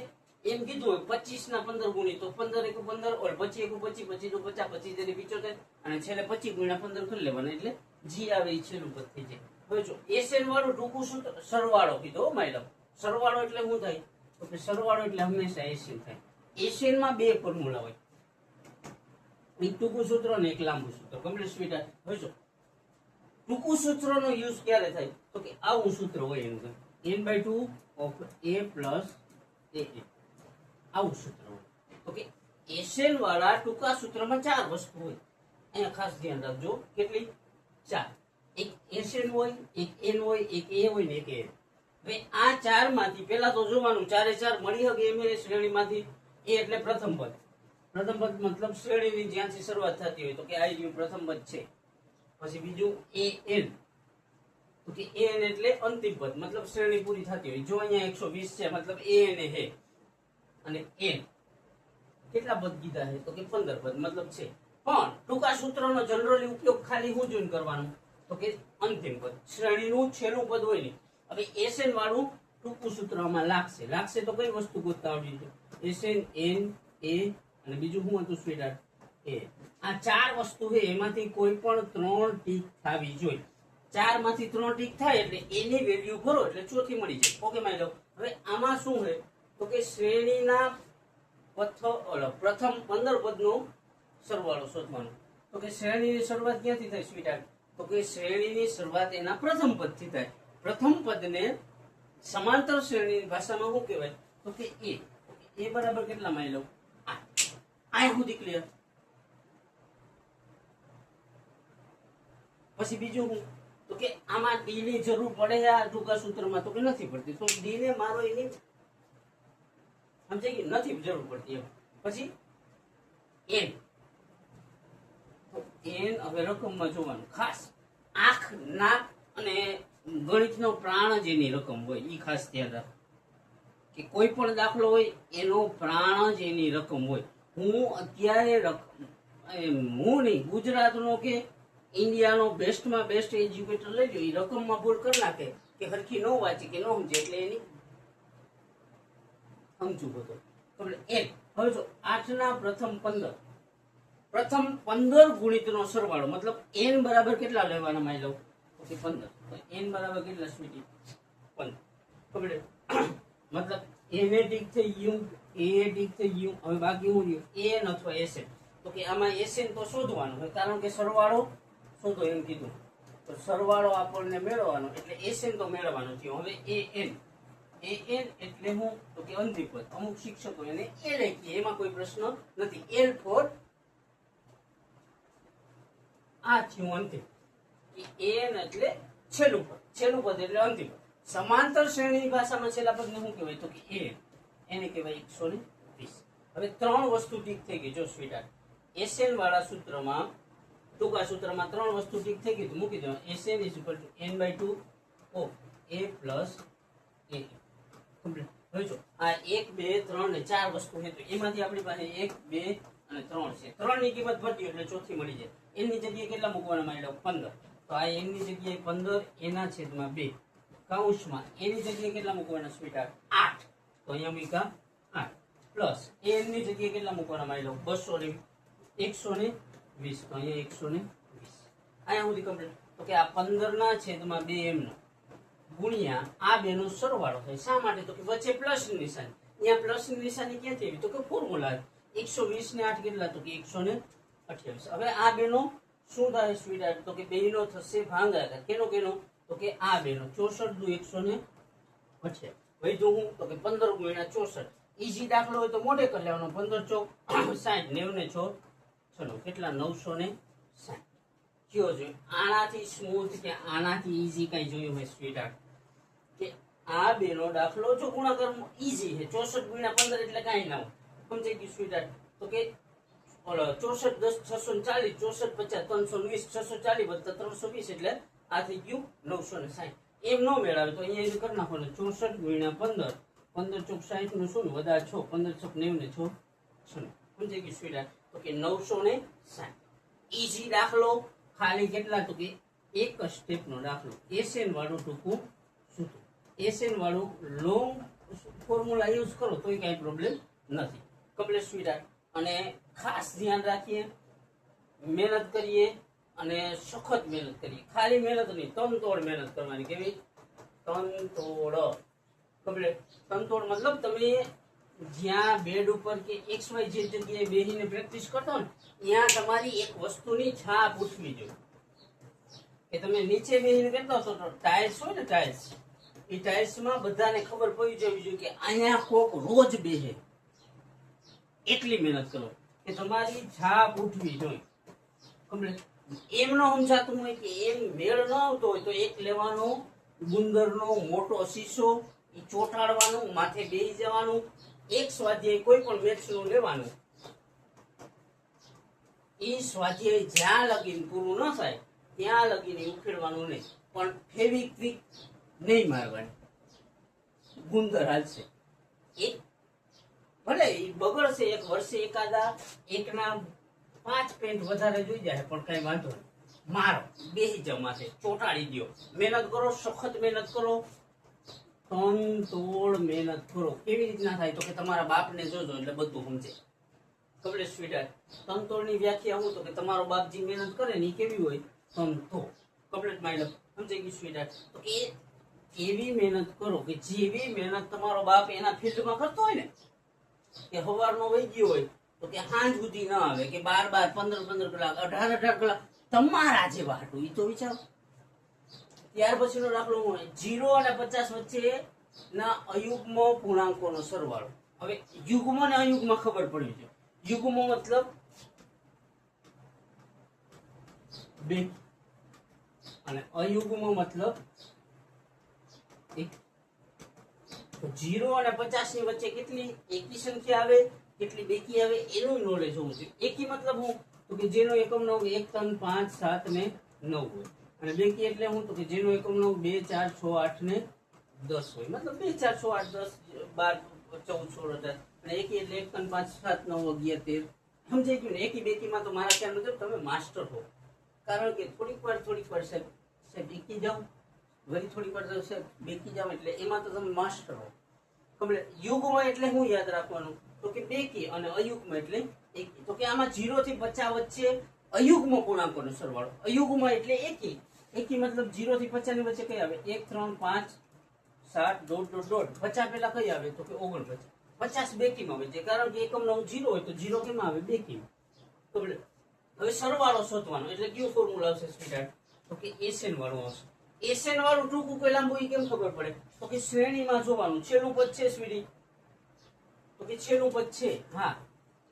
એમ કીધું હોય 25 ના 15 ગુણી, તો 15 × 1 = 15, ઓર 25 × 1 = 25, 25 × 50 = 75, અને છેલ્લે 25 × 15 કરી લેવાના, એટલે જી આવે એ છેલ્લું પદ થઈ જાય. હવે જો એસએન વાળું ટૂંકું સૂત્ર સરવાળો કીધો માની લો. સરવાળો એટલે શું થાય? તો કે સરવાળો એટલે હંમેશા એસએન થાય. એસએન માં બે ફોર્મ્યુલા હોય, એક ટૂંકું સૂત્ર અને એક લાંબુ સૂત્ર. કમ્પ્લીટ સ્વીટહાર્ટ. હવે જો ટૂંકું સૂત્રનો યુઝ ક્યારે થાય? તો કે આવું સૂત્ર હોય એનું, n/2 of a + a. આવું સૂત્ર હોય. તો કે એસએન વાળા ટૂંકા સૂત્રમાં 4 વસ્તુ હોય. અહીંયા ખાસ ધ્યાન રાખજો. કેટલી? 4. એક એસએન હોય, એક એન હોય, એક એ હોય ને એક એ. હવે આ 4 માંથી પહેલા તો જોવાનું 4 એ 4 મળી શકે એમ એ શ્રેણીમાંથી. એ એટલે પ્રથમ પદ. પ્રથમ પદ મતલબ શ્રેણીની જ્યાંથી શરૂઆત થતી હોય, તો કે આ રહ્યું પ્રથમ પદ છે. પછી બીજું an, તો કે an એટલે અંતિમ પદ, મતલબ શ્રેણી પૂરી થતી હોય. જો અહીંયા 120 છે, મતલબ an હે. અને n કેટલા પદ કીધા છે? તો કે 15 પદ, મતલબ છે. પણ ટૂંકા સૂત્રનો જનરલી ઉપયોગ ખાલી શું જોઈને કરવાનો? તો કે અંતિમ પદ, શ્રેણીનું છેલ્લું પદ હોય ને. હવે એસએન વાળું ટૂંકું સૂત્રમાં લાગશે તો કઈ વસ્તુ ગોતતા આવડી છે? એસએન, n, a અને બીજું શું હતું સ્વીટહાર્ટ? a. આ 4 વસ્તુ છે, એમાંથી કોઈ પણ 3 ટીક થવી જોઈએ. 4 માંથી 3 ટીક થાય એટલે એની વેલ્યુ ભરો એટલે ચોથી મળી જાય. ઓકે માની લો? હવે આમાં શું છે? તો કે શ્રેણીના પ્રથમ 15 પદનો સરવાળો શોધવાનો. તો કે શ્રેણીની શરૂઆત ક્યાંથી થાય સ્વીટહાર્ટ? તો કે શ્રેણીની શરૂઆત એના પ્રથમ પદથી થાય. પ્રથમ પદને સમાંતર શ્રેણીની ભાષામાં શું કહેવાય? તો કે a. a બરાબર કેટલા માની લો? 8. આ સુધી ક્લિયર? પછી બીજું શું? તો કે આમાં d ની જરૂર પડે છે આ ટૂંકા સૂત્રમાં? તો કે નથી પડતી. તો d ને મારો એની સમજાય કે નથી જરૂર પડતી એમ. પછી n, તો n હવે રકમમાં જોવાનું ખાસ. આંખ, નાક અને ગણિતનો પ્રાણ જ એની રકમ હોય, એ ખાસ ધ્યાન રાખ કે કોઈ પણ દાખલો હોય એનો પ્રાણ જ એની રકમ હોય. હું અત્યારે હું નહીં, ગુજરાતનો કે ઇન્ડિયાનો બેસ્ટમાં બેસ્ટ એજ્યુકેટર લઈ લો, એ રકમમાં ભૂલ કરી નાખે કે હરખી ન વાંચી કે ન સમજે, એટલે એની સમજવું બધું. હવે જો 8 ના પ્રથમ 15 ગુણિતનો સરવાળો, મતલબ n બરાબર કેટલા લેવાના માની લો? તો કે 15. n બરાબર કેટલા સ્વીટી? 15. કમ્પ્લીટ. મતલબ n એ ઠીક થઈ ગયું, a એ ઠીક થઈ ગયું. હવે બાકી શું રહ્યું? an અથવા sn. તો કે આમાં sn તો શોધવાનું હોય, કારણ કે સરવાળો શોધો એમ કીધું. તો સરવાળો આપણને મેળવવાનો, એટલે sn તો મેળવવાનો થયો. હવે an એન એટલે હું તો કે અંતિમ પદ. અમુક શિક્ષકો એને એલ કહે, એમાં કોઈ પ્રશ્ન નથી. એલ ફોર આ થયું અંતિમ. એન એટલે છેલ્લું પદ, છેલ્લું પદ એટલે અંતિમ પદ. સમાંતર શ્રેણીની ભાષામાં છેલ્લા પદને શું કહેવાય? તો કે એન, એને કહેવાય 120. હવે ત્રણ વસ્તુ ઠીક થઈ ગઈ. જો સ્વીટાર્ટ, એસએન વાળા સૂત્રમાં, ટૂંકા સૂત્રમાં ત્રણ વસ્તુ ઠીક થઈ ગઈ તો મૂકી દો. SN is equal to n/2 of a plus a. Complete. હવે જો આ 1 2 3 ને 4 વસ્તુ છે તો એમાંથી આપણી પાસે 1 2 અને 3 છે. 3 ની કિંમત વધ્યો એટલે ચોથી મળી જાય. એની જગ્યાએ કેટલા મૂકવાના માંડ્યો? 15. તો આ n ની જગ્યાએ 15 એના છેદમાં 2 કૌંસમાં એની જગ્યાએ કેટલા મૂકવાના સ્વીટાર્ટ? 8. તો અહીંયા મૂક્યા 8 પ્લસ n ની જગ્યાએ કેટલા મૂકવાના માંડ્યો? 200 ને 120. તો અહીંયા 120. અહીંયા સુધી કમ્પ્લીટ. તો કે આ 15 ના છેદમાં 2 એમનો ગુણ્યા આ બેનો સરવાળો થાય. શા માટે? તો કે વચ્ચે પ્લસ ની નિશાની. અહીંયા પ્લસ ની નિશાની ક્યાંથી આવી? તો કે ફોર્મ્યુલા 120 ને 8 કેટલા? તો કે 128. હવે આ બેનો શું થાય સ્વીટાર્ટ? તો કે બેનો થશે ભાગાકાર. કેનો કેનો? તો કે આ બેનો 64 દુ 128. ભાઈ જો હું તો કે 15 ગુણ્યા 64. ઈઝી દાખલો હોય તો મોઢે કરી લેવાનો. 15 ચોક 60, 90 ને 6 ચલો કેટલા? 960. કયો જોઈએ? આનાથી સ્મૂથ કે આનાથી ઈઝી કઈ જોયું હોય સ્વીટાર્ટ? કે આ બેનો દાખલો જો ગુણાકાર ઈઝી છે. 64 ગુણ્યા 15 એટલે કાંઈ ના હોય. સમજાઈ ગયું સ્વીટાર્ટ? તો કે 64 10 640, 64 50 320, 640 વત્તા 320 એટલે આ થઈ ગયું 960. એમ ન મેળવે તો અહીંયા કરી નાખવાનું 64 ગુણ્યા 15, 15 ચોક 60 નું શું વધારે 6, 15 ચોક 90 ને 6 સમજાઈ ગયું સ્વીટાર્ટ? તો કે 960. ઈઝી દાખલો. ખાલી કેટલા? તો કે એક જ સ્ટેપ નો દાખલો. એસએન વાળું ટૂંકું સૂત્ર, એસએન વાળું લોંગ ફોર્મ્યુલા યુઝ કરો તોય કઈ પ્રોબ્લેમ નથી. કમ્પ્લીટ સ્વીટાર્ટ. અને ખાસ ધ્યાન રાખીએ, મહેનત કરીએ અને સખત મહેનત કરીએ. ખાલી મહેનત નહીં, તનતોડ મહેનત કરવાની. કેવી? તનતોડ. કમ્પ્લીટ. તનતોડ મતલબ તમે જ્યાં બેડ ઉપર કે XY જે જગ્યાએ બેસીને પ્રેક્ટિસ કરતો ને ત્યાં તમારી એક વસ્તુની છાપ ઉઠવી જોઈએ. કે તમે નીચે બેસીને કરતા હો તો ટાઇલ્સ હોય ને, ટાઇલ્સ, એ ટાઇલ્સમાં બધાને ખબર પડી જવી જોઈએ કે અહીંયા કોક રોજ બેસે. એટલી મહેનત કરો કે તમારી છાપ ઉઠવી જોઈએ. કમ્પ્લીટ. એમ ન સમજાતું હોય કે એમ મેળ ન આવતો હોય તો એક લેવાનો ગુંદરનો મોટો શીશો, એ ચોટાડવાનું, માથે બેસી જવાનું. એક સ્વાધ્યાય કોઈ પણ મેથ્સ નું લેવાનું. એ સ્વાધ્યાય જ્યાં લગીને પૂરું ન થાય ત્યાં લગીને ઉખેડવાનું નહીં. પણ ફેવિક્વિક નહીં મારવાની. ગુંદર હાલશે. એક ભલે એ બગડશે, એક વર્ષે એકાદા એકના 5 પેન્ટ વધારે જોઈ જાય પણ કઈ વાંધો નહીં. મારો બેસી જાવ, માથે ચોટાડી દો. મહેનત કરો, સખત મહેનત કરો, તનતોડ મહેનત કરો. કેવી રીતના થાય? તો કે તમારા બાપને જોજો એટલે બધું સમજે. કમ્પ્લીટ સ્વીટાર્ટ. તનતોડની વ્યાખ્યા હું તો કે તમારો બાપ જે મહેનત કરે ને એ કેવી હોય? તનતોડ. કમ્પ્લીટ માઇન્ડ સમજાઈ ગયું સ્વીટાર્ટ? તો કે એવી મહેનત કરો કે જેવી મહેનત તમારો બાપ એના ફિલ્ડમાં કરતો હોય ને, કે સવારનો વહી ગયો હોય તો કે સાંજ સુધી ના આવે, કે 12 15 કલાક 18 કલાક તમારા જેવા હાટું. એ તો વિચારો. ત્યાર પછીનો દાખલો હું 0 અને 50 વચ્ચે ના અયુગ્મ પૂર્ણાંકોનો સરવાળો. હવે યુગ્મ અને અયુગ્મ ખબર પડી છે. યુગ્મ મતલબ 2 અને અયુગ્મ મતલબ 1. તો 0 અને 50 ની વચ્ચે કેટલી એકી સંખ્યા આવે, કેટલી બેકી આવે એનું નોલેજ હોવું જોઈએ. એકી મતલબ હું તો કે જેનો એકમ 9 1 3 5 7 ને 9 હોય. અને બેકી એટલે હું તો કે જેનો એકમ 9 2 4 6 8 ને 10 હોય. મતલબ 2 4 6 8 10 12 14 16 18. અને એકી એટલે 1 3 5 7 9 11 13. સમજાઈ ગયું ને? એકી બેકીમાં તો મારા ખ્યાલ મુજબ તમે માસ્ટર હો. કારણ કે થોડીક વાર સાહેબ એકી જાઓ, વળી થોડીક વાર સાહેબ બેકી જાઓ, એટલે એમાં તો તમે માસ્ટર હો. કમ્પ્લીટ. યુગ્મ એટલે હું યાદ રાખવાનું? તો કે બેકી. અને અયુગ્મ એટલે એકી. તો કે આમાં 0 થી 50 વચ્ચે અયુગ્મ પૂર્ણાંકોનો સરવાળો. અયુગ્મ એટલે એકી. એકી મતલબ 0 થી 50 ની વચ્ચે કઈ આવે? 1 3 5 7 ... 50 પેલા કઈ આવે? તો કે 49. 50 બેકીમાં આવે છે, કારણ કે એકમ 9 0 હોય તો 0 કેમાં આવે? બેકીમાં. તો હવે સરવાળો શોધવાનો એટલે કયું ફોર્મ્યુલા આવશે સ્વીટાર્ટ? તો કે એસએન વાળું આવશે. એસએન વાળું ટૂંકું કોઈ લાંબુ ઈ કેમ ખબર પડે? તો કે શ્રેણીમાં જોવાનું છેલ્લું પદ છે સ્વીટી, તો કે છેલ્લું પદ છે, હા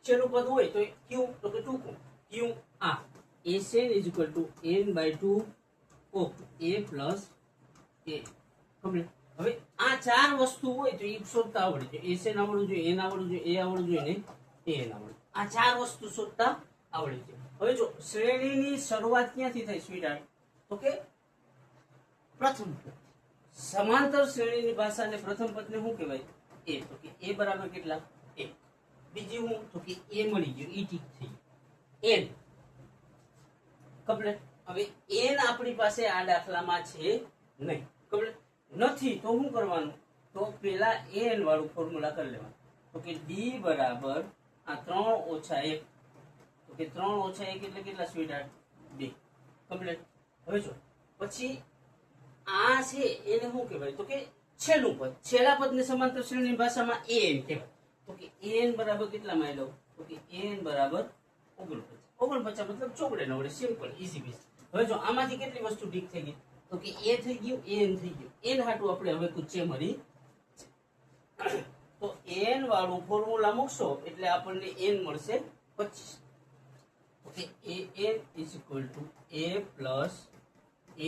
છેલ્લું પદ હોય તો ક્યુ, તો કે ટૂંકું ક્યુ આ SN is equal to n/2 of a plus a complete. હવે આ ચાર વસ્તુ હોય તો એ શોધતા આવડે છે. એસએન આવડવું જોઈએ, n આવડવું જોઈએ, a આવડવું જોઈએ ને an આવડવું. આ ચાર વસ્તુ શોધતા આવડે છે. હવે જો શ્રેણીની શરૂઆત ક્યાંથી થાય સ્વીટહાર્ટ? તો કે પ્રથમ પદ. સમાંતર શ્રેણીની ભાષાને પ્રથમ પદને શું કહેવાય? a. તો કે a બરાબર કેટલા? 1. બીજી હું તો કે a મળી ગયો, ઈ ઠીક થઈ n કમ્પ્લીટ. હવે n આપણી પાસે આ દાખલામાં છે નહીં, કમ્પ્લીટ નથી તો શું કરવાનું? તો પેલા an વાળું ફોર્મ્યુલા કરી લેવાનું. તો કે d બરાબર આ 3 ઓછા 1, તો કે 3 ઓછા 1 એટલે કેટલા સ્વીટહાર્ટ? 2 કમ્પ્લીટ. હવે જો પછી આ છે એને શું કહેવાય? તો કે છેલ્લું પદ. છેલ્લા પદને સમાંતર શ્રેણીની ભાષામાં an કહેવાય. તો કે an બરાબર કેટલામાં આવી લઉં? તો કે an બરાબર 49. 49 મતલબ ચોકડે નવડે, સિમ્પલ ઈઝી બેઝ. હવે જો આમાંથી કેટલી વસ્તુ ઠીક થઈ ગઈ? તો કે a થઈ ગયું, n થઈ ગયું. n હાટું આપણે હવે કુછે મળી તો n વાળું ફોર્મ્યુલા મૂકશો એટલે આપણને n મળશે 25. Okay, an is equal to a plus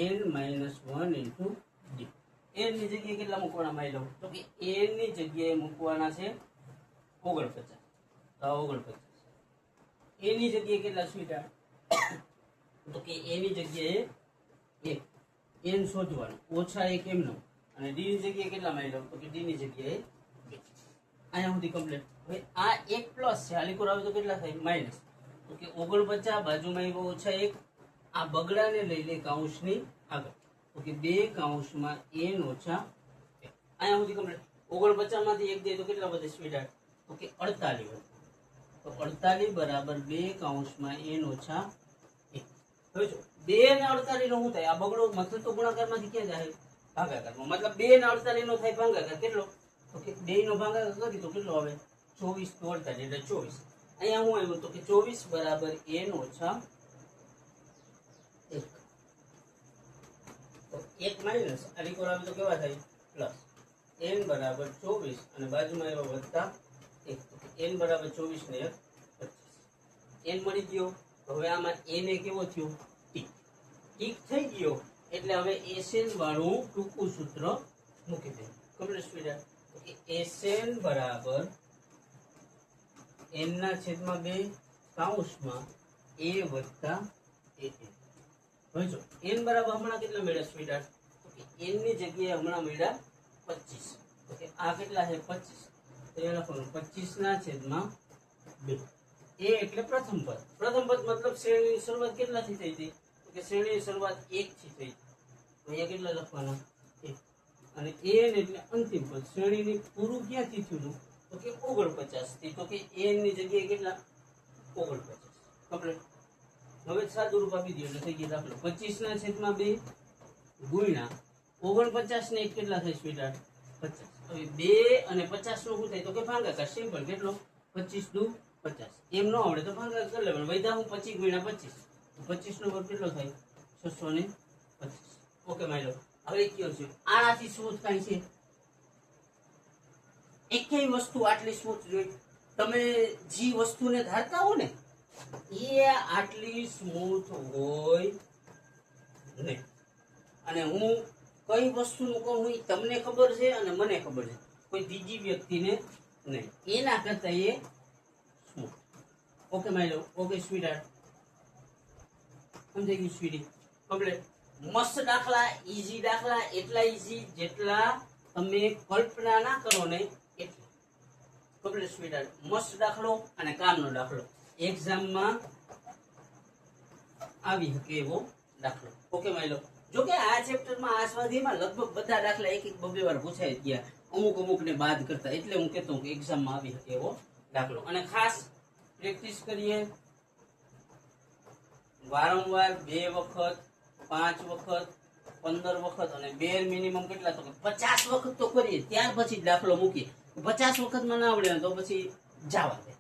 n minus 1 into d. n ની જગ્યાએ કેટલા મૂકવાના માઈ લઉં? તો કે n ની જગ્યાએ મૂકવાના છે 49. તો 49. a ની જગ્યાએ કેટલા સ્વીટહાર્ટ? તો કે a ની જગ્યાએ 1, n શોધવાનું, ઓછા 1 એમનો, અને d ની જગ્યાએ કેટલા માઈ લઉં? તો કે d ની જગ્યાએ 2. અહીંયા સુધી કમ્પ્લીટ. હવે આ 1 પ્લસ છે, આલી કોર આવે તો કેટલા થાય? માઇનસ. તો કે 49 બાજુમાં આવ્યો ઓછા 1, આ બગડાને લઈ લે કૌંસની આગળ. તો કે 2 કૌંસમાં n ઓછા 1. અહીંયા સુધી કમ્પ્લીટ. 49 માંથી 1 દે તો કેટલા વધે સ્વીટહાર્ટ? તો કે 48 વધે. તો 48 બરાબર 2 કૌંસમાં n ઓછા 1. હવે જો 2 ને 48 નો શું થાય? આ બગડો મતલબ તો ગુણાકારમાંથી ક્યાં જાય? ભાગાકારમાં. મતલબ 2 ને 48 નો થાય ભાગાકાર કેટલો? તો કે 2 નો ભાગાકાર કરી તો કેટલો આવે? 24 તો 48 એટલે 24. અહીંયા હું આવ્યું તો કે 24 બરાબર n ઓછા 1. તો 1 માઇનસ આની કોર આવે તો કેવા થાય? પ્લસ. n બરાબર 24 અને બાજુમાં આવ્યા વત્તા 1. તો કે n બરાબર 24 ને 1 25. n મળી ગયો. હવે આમાં n એ કેવો થયો? ઠીક. ઠીક થઈ ગયો એટલે હવે SN વાળું ટૂંકું સૂત્ર મૂકી દે. કમ્પ્લીટ સ્વીટહાર્ટ. તો કે SN બરાબર n ના છેદમાં 2 કૌંસમાં a વત્તા an. હવે જો n બરાબર હમણાં કેટલા મળ્યા સ્વીટહાર્ટ? તો કે n ની જગ્યાએ હમણાં મળ્યા 25. તો કે આ કેટલા છે? 25. તો એ લખવાનું 25 ના છેદમાં 2. a એટલે પ્રથમ પદ. પ્રથમ પદ મતલબ શ્રેણીની શરૂઆત કેટલાથી થઈ હતી? તો કે શ્રેણીની શરૂઆત 1 થી થઈ. તો અહીંયા કેટલા લખવાના? 1. અને an એટલે અંતિમ પદ. શ્રેણીની પૂરું ક્યાંથી થયું? તો કે 49 થી. તો કે n ની જગ્યાએ કેટલા? 49. કમ્પ્લીટ. હવે સાદું રૂપ આપી દો એટલે થઈ ગયું દાખલો. 25 ના છેદમાં 2 ગુણ્યા 49 ને 1 કેટલા થાય સ્વીટહાર્ટ? 50. હવે 2 અને 50 નો શું થાય? તો કે ભાગાકાર. સિમ્પલ. કેટલો? 25 દુ 50. એમ ન આવડે તો ભાગાકાર કરી લેવાનો. વૈધા હું 25 ગુણ્યા 25. તો 25 નો વર્ગ કેટલો થાય? 625. ઓકે માઈ લો. હવે કયો છે? આનાથી સ્મૂથ કાંઈ છે? એકેય વસ્તુ આટલી સ્મૂથ જોઈ તમે જે વસ્તુને ધારતા હો ને એ આટલી સ્મૂથ હોય નહીં. અને હું કઈ વસ્તુનું કહું એ તમને ખબર છે અને મને ખબર છે, કોઈ બીજી વ્યક્તિને નહીં. એના કરતા એ સ્મૂથ. ઓકે માઈ લો. ઓકે સ્વીટહાર્ટ. સમજાઈ ગયું સ્વીટી? કમ્પ્લીટ. મસ્ત દાખલા, ઈઝી દાખલા, એટલા ઈઝી જેટલા તમે કલ્પના ના કરો ને એટલા. કમ્પ્લીટ સ્વીટહાર્ટ. મસ્ત દાખલો અને કામનો દાખલો. એક્ઝામમાં આવી શકે એવો દાખલો. ઓકે માઈ લો. જો કે આ ચેપ્ટરમાં આ સ્વાધ્યાયમાં લગભગ બધા દાખલા એક એક બે વાર પૂછાઈ ગયા, અમુક ને બાદ કરતા. એટલે હું કહેતો કે એક્ઝામમાં આવી શકે એવો દાખલો. અને ખાસ પ્રેક્ટિસ કરીએ વારંવાર 2 વખત, 5 વખત, 15 વખત અને બેર મિનિમમ કેટલા? તો 50 વખત તો કરીએ ત્યાર પછી જ દાખલો મૂકીએ. 50 વખતમાં ના આવડે તો પછી જવા દે.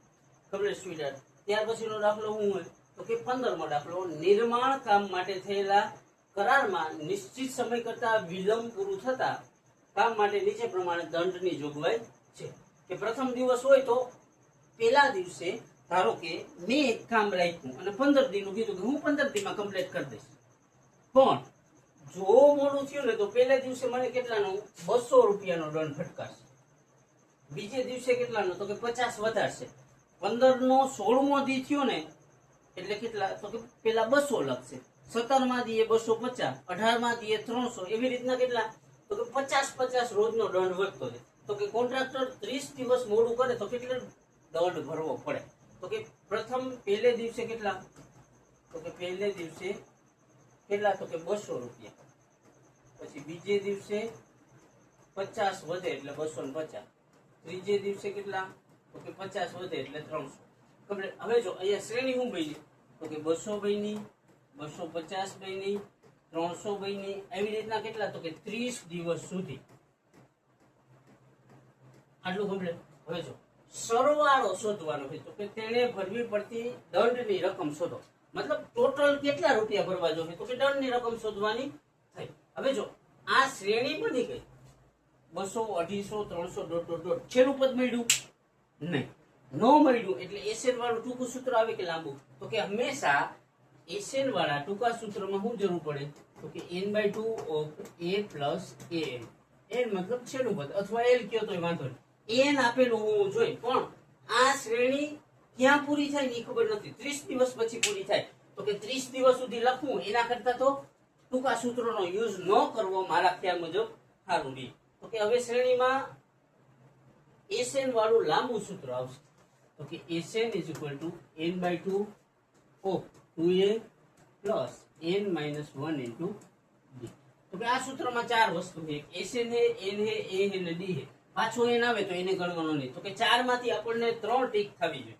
કમ્પ્લીટ સ્વીટહાર્ટ. ત્યાર પછીનો દાખલો શું હોય? તો કે 15મો દાખલો. નિર્માણ કામ માટે થયેલા કરારમાં નિશ્ચિત સમય કરતા વિલંબ પૂરું થતા કામ માટે નીચે પ્રમાણે દંડની જોગવાઈ છે કે પ્રથમ દિવસ હોય તો પહેલા દિવસે ધારો કે મેં એક કામ રાખ્યું અને 15 દીનું કીધું કે હું 15 દીમાં કમ્પ્લીટ કરી દઈશ, પણ જો મોડું થયું ને તો પહેલા દિવસે મને કેટલાનો 200 રૂપિયાનો દંડ ફટકારશે, બીજે દિવસે કેટલાનો તો કે 50 વધારશે, 15 નો 16મો દી થયો ને એટલે કેટલા તો કે પેલા 200 લખશે, 17મા દીએ 250, 18મા દીએ 300, એવી રીતના કેટલા તો કે 50 રોજનો દંડ વધતો જાય. તો કે કોન્ટ્રાક્ટર 30 દિવસ મોડું કરે તો કેટલો દંડ ભરવો પડે તો કે પ્રથમ પહેલે દિવસે કેટલા તો કે પહેલે દિવસે કેટલા તો કે 200 રૂપિયા, પછી બીજે દિવસે 50 વધે એટલે 250, ત્રીજે દિવસે કેટલા તો કે 50 વધે એટલે 300 કમ્પ્લીટ. હવે જો અહીંયા શ્રેણી હું બની તો કે 200 બની, 250 બની, 300 બની, એવી રીતના કેટલા તો કે 30 દિવસ સુધી આટલું કમ્પ્લીટ. હવે જો સરવાળો શોધવાનો હોય તો કે તેને ભરવી પડતી દંડની રકમ શોધો, મતલબ ટોટલ કેટલા રૂપિયા ભરવા જોઈએ તો કે દંડની રકમ શોધવાની થઈ. હવે જો આ શ્રેણી બની ગઈ 200, 250, 300, છેલ્લું પદ મળ્યું નહીં, ન મળ્યું એટલે એસએન વાળું ટૂંકું સૂત્ર આવે કે લાંબુ તો કે હંમેશા એસએન વાળા ટૂંકા સૂત્રમાં શું જરૂર પડે તો કે n/2 of a plus an. n મતલબ છેલ્લું પદ અથવા l કયો તોય વાંધો નહીં, n આપેલું હોવું જોઈએ, પણ આ શ્રેણી ક્યાં પૂરી થાય ની ખબર નથી, 30 દિવસ પછી પૂરી થાય તો કે 30 દિવસ સુધી લખવું એના કરતા તો ટૂંકા સૂત્રોનો યુઝ ન કરવો મારા ખ્યાલ મુજબ સારું નહીં. તો કે હવે શ્રેણીમાં એસએન વાળું લાંબુ સૂત્ર આવશે તો કે SN is equal to n/2 of 2a plus n-1 into d. તો કે આ સૂત્રમાં ચાર વસ્તુ છે, એસએન હે, એન હે, એ હે ને ડી હે. પાછો એન આવે તો એને ગણવાનો નહીં. તો કે ચાર માંથી આપણને 3 ટીક થવી જોઈએ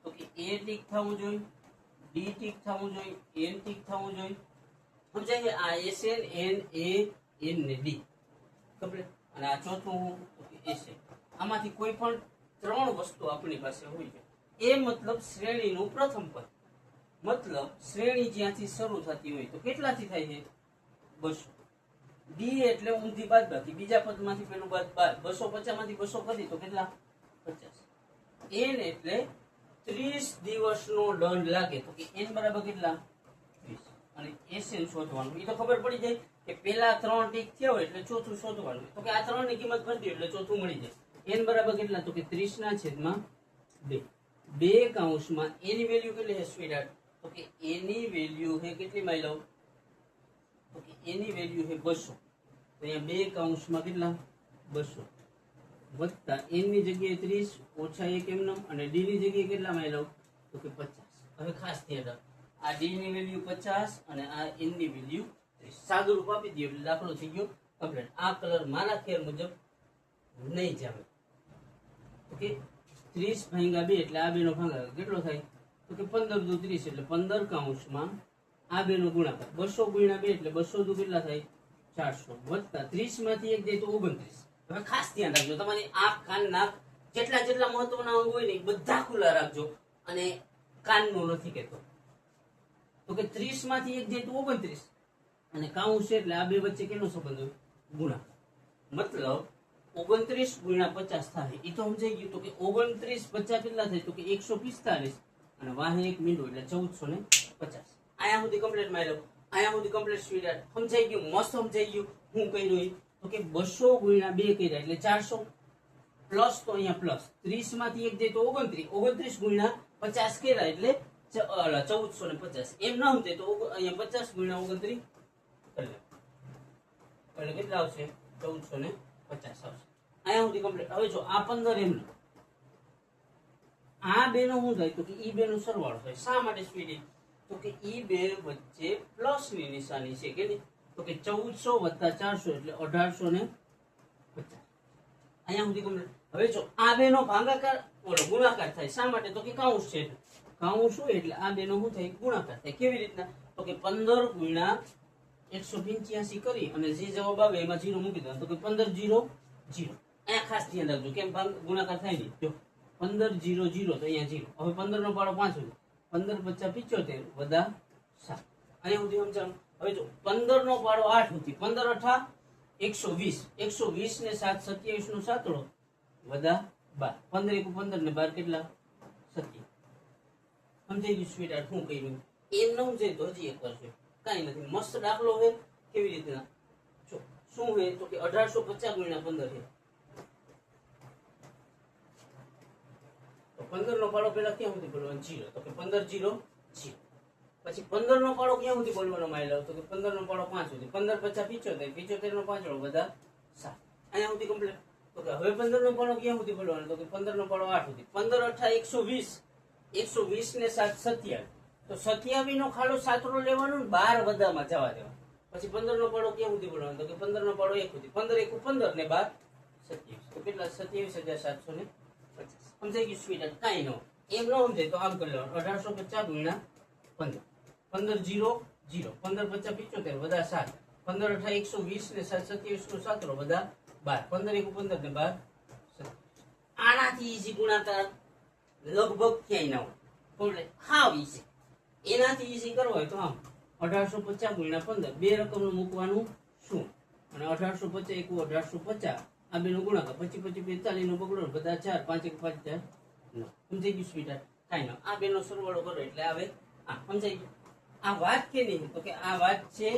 તો કે એ ટીક થવું જોઈએ, ડી ટીક થવું જોઈએ, એન ટીક થવું જોઈએ. સમજાય છે? આ એસએન, એન, એ, એન ને ડી કમ્પ્લીટ. અને આ ચોથું એસએન. આમાંથી કોઈ પણ 3 વસ્તુ આપણી પાસે હોય છે. એ મતલબ શ્રેણીનું પ્રથમ પદ, મતલબ શ્રેણી જ્યાંથી શરૂ થતી હોય તો કેટલાથી થાય છે 200. ડી એટલે ઊંધી બાદબાકી, બીજા પદમાંથી પેલું બાદ 250 માંથી 200 કરી તો કેટલા 50. એન એટલે 30 દિવસનો દંડ લાગે તો કે એન બરાબર કેટલા 30. અને એસએન શોધવાનું, એ તો ખબર પડી જાય કે પેલા 3 ટીક થયા હોય એટલે ચોથું શોધવાનું. તો કે આ 3 ની કિંમત ભરી દો એટલે ચોથું મળી જાય. એન બરાબર કેટલા તો કે 30/2. 2 કૌંસમાં એની વેલ્યુ કેટલી છે સ્વીટહાર્ટ તો કે એની વેલ્યુ છે કેટલી માઈ લઉં તો કે એની વેલ્યુ છે 200. તો અહીંયા 2 કૌંસમાં કેટલા 200 વત્તા n ની જગ્યાએ 30 ઓછા 1 એમનેમ અને d ની જગ્યાએ કેટલા માઈ લઉં તો કે 50. હવે ખાસ ધ્યાન રાખ, આ d ની વેલ્યુ 50 અને આ n ની વેલ્યુ 30. સાદું રૂપ આપી દઈએ એટલે દાખલો થઈ ગયો કમ્પ્લીટ. આ કલર મારા ખ્યાલ મુજબ નહીં જામે. ઓકે, 30/2 એટલે આ બેનો ભાગાકાર કેટલો થાય તો કે 15 દુ 30 એટલે 15 કૌંસમાં આ બેનો ગુણાકાર 200 ગુણ્યા 2 એટલે 200 દુ કેટલા થાય 400 વત્તા 30 માંથી 1 જાય તો 29. હવે ખાસ ધ્યાન રાખજો, તમારી આંખ કાન નાક જેટલા મહત્વના અંગ હોય ને બધા ખુલ્લા રાખજો. અને કાનનું નથી કહેતો તો કે 30 માંથી 1 જાય તો 29 અને કૌંસ એટલે આ બે વચ્ચે કેનો સંબંધ હોય ગુણાકાર, મતલબ 29 ગુણ્યા 50 થાય. એ તો સમજાઈ ગયું. તો કે 29 50 કેટલા થાય તો કે 145 અને વાહે 1 મીંડું એટલે 1450. આયા સુધી કમ્પ્લીટ મારી લો, આયા સુધી કમ્પ્લીટ સ્વીટ. સમજાઈ ગયું, મસ્ત સમજાઈ ગયું. હું કહી દઉં તો કે 200 ગુણ્યા 2 કર્યા એટલે 400 પ્લસ તો અહીંયા પ્લસ 30 માંથી 1 જાય તો 29 ગુણ્યા 50 કર્યા એટલે 1450. એમ ના સમજે તો અહીંયા 50 ગુણ્યા 29 એટલે કેટલા આવશે 1450 આવશે. અહીંયા સુધી કમ્પ્લીટ. હવે જો આ 15 એમ આ બે નો શું થાય તો કે ઈ બે નો સરવાળો થાય. શા માટે સ્પીડ તો કે ઈ બે વચ્ચે પ્લસ ની નિશાની છે કે નહીં તો કે 1400 વત્તા 400 એટલે 1850. અહીંયા સુધી કમ્પ્લીટ. હવે જો આ બે નો ભાગાકાર ઓલો ગુણાકાર થાય. શા માટે તો કે કૌંસ છે, કૌંસ હોય એટલે આ બે નો શું થાય ગુણાકાર થાય. કેવી રીતના તો કે 15 ગુણ્યા 185 કરી અને જે જવાબ આવે એમાં 0 મૂકી દો તો કે 15 0 0. અહીંયા ખાસ ધ્યાન રાખજો કેમ ગુણાકાર થાય નહીં. જો 15 0 0 તો અહીંયા 0. હવે 15 નો પાડો 5 હોય, 15 50 75 વદા 7. અહીંયા સુધી સમજાણું. હવે જો 15 નો પાડો 8 સુધી 15 અઠા 120 120 ને 7 27 નો સાતડો વદા 12 15 એકુ 15 ને 12 કેટલા 27 સમજાઈ ગયું સ્વીટ શું કર્યું એમ ન સમજાય તો હજી એક વાર છે કાંઈ નથી મસ્ત દાખલો છે કેવી રીતના જો શું છે તો કે 1850 ગુણ્યા 15 છે તો 15 નો પાડો પેલા ક્યાં સુધી બોલવાનો 0 તો કે 15 0 0 પછી 15 નો પાડો ક્યાં સુધી બોલવાનો માયલો તો કે 15 નો પાડો 5 સુધી 15 50 75 75 નો પાંચડો બધા 7 અહીંયા સુધી કમ્પ્લીટ તો કે હવે 15 નો પાડો ક્યાં સુધી બોલવાનો તો કે 15 નો પાડો 8 સુધી 15 અઠા 120 120 ને 7 27 તો 27 નો ખાડો સાતડો લેવાનો ને 12 બધામાં જવા દેવા પછી 15 નો પાડો ક્યાં સુધી બોલવાનો તો કે 15 નો પાડો 1 સુધી 15 એકુ 15 ને 12 27 તો કેટલા 27750 સમજાઈ ગયું સ્વીટ કાંઈ ન એમ ન સમજાય તો આમ કરી લેવાનું 1850 ગુણ્યા 15 15 0 0 15 50 75 બધા 7 15 અઠા 120 ને 7 27 નો સાતડો બધા 12 15 એકુ 15 ને 12 આનાથી ઈઝી ગુણાકાર લગભગ ક્યાંય ના હોય એટલે હાવ ઈઝી એનાથી ઈઝી કરવો હોય તો આમ 1850 ગુણ્યા 15 બે રકમનું મૂકવાનું શું અને 1850 એકુ 1850 આ બેનો ગુણાકાર 25 25 45 નો બગડો બધા 4 5 1 5 4 સમજાઈ ગયું સ્વીટ કાંઈ ન આ બેનો સરવાળો કરો એટલે આવે આ સમજાઈ ગયું આ વાત કે નહીં તો કે આ વાત છે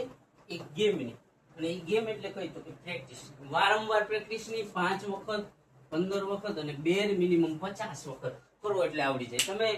એક ગેમની અને એ ગેમ એટલે કઈ તો કે પ્રેક્ટિસ વારંવાર પ્રેક્ટિસની 5 વખત 15 વખત અને બેર મિનિમમ 50 વખત કરો એટલે આવડી જાય તમે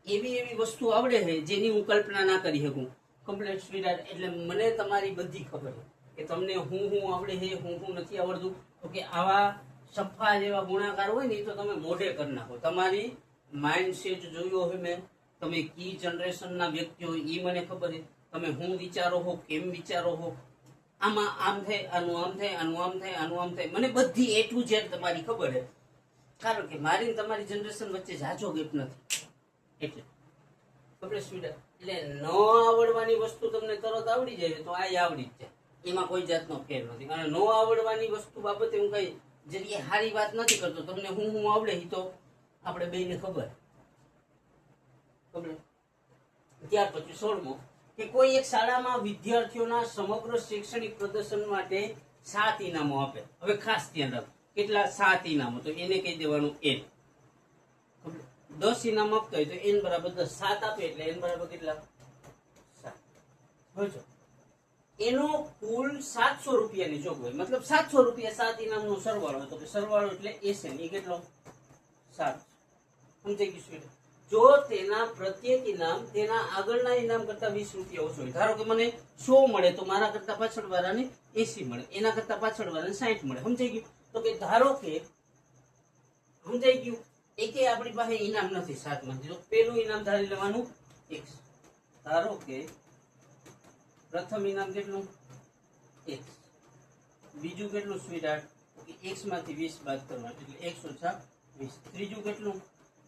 એવી વસ્તુ આવડે છે જેની હું કલ્પના ના કરી શકું કમ્પ્લીટ સ્વીટ એટલે મને તમારી બધી ખબર છે કે તમને હું આવડે છે હું નથી આવડતું તો કે આવા સફા જેવા ગુણાકાર હોય ને તો તમે મોઢે કરી નાખો તમારી માઇન્ડસેટ જોયો હોય મેં તમે કી જનરેશનના વ્યક્તિઓ એ મને ખબર છે તમે હું વિચારો હો કેમ વિચારો હો આમાં આમ થાય આનું આમ થાય આનું આમ થાય આનું આમ થાય મને બધી A to Z તમારી ખબર છે કારણ કે મારી તમારી જનરેશન વચ્ચે ઝાઝો ગેપ નથી એટલે ખબર સ્વીટ એટલે ન આવડવાની વસ્તુ તમને તરત આવડી જાય તો આ આવડી જ જાય એમાં કોઈ જાતનો ફેર નથી અને ન આવડવાની વસ્તુ બાબતે હું કઈ જરીએ સારી વાત નથી કરતો તમને હું આવડે એ તો આપણે બેને ખબર ત્યાર પછી 16મો કે કોઈ એક શાળામાં વિદ્યાર્થીઓના સમગ્ર શૈક્ષણિક પ્રદર્શન માટે 7 ઇનામો આપે હવે ખાસ ધ્યાન રાખો કેટલા 7 ઇનામો તો એને કહી દેવાનું n 10 ઇનામ આપતા હોય તો n બરાબર 10 7 આપે એટલે n બરાબર કેટલા 7 જોજો એનો કુલ 700 રૂપિયાની જોગવાઈ મતલબ 700 રૂપિયા 7 ઇનામનો સરવાળો તો કે સરવાળો એટલે SN એ કેટલો 7 સમજાઈ ગયું સ્વીટ જો તેના પ્રત્યેક ઇનામ તેના આગળના ઇનામ કરતા 20 રૂપિયા ઓછો હોય ધારો કે મને 100 મળે તો મારા કરતા પાછળ વાળાને 80 મળે એના કરતા પાછળ વાળાને 60 મળે સમજાઈ ગયું તો કે ધારો કે સમજાઈ ગયું એકે આપણી પાસે ઇનામ નથી 7 માંથી તો પેલું ઇનામ ધારી લેવાનું x ધારો કે પ્રથમ ઇનામ કેટલું x બીજું કેટલું સ્વીટહાર્ટ કે x માંથી 20 બાદ કરવાનું એટલે x ઓછા 20 ત્રીજું કેટલું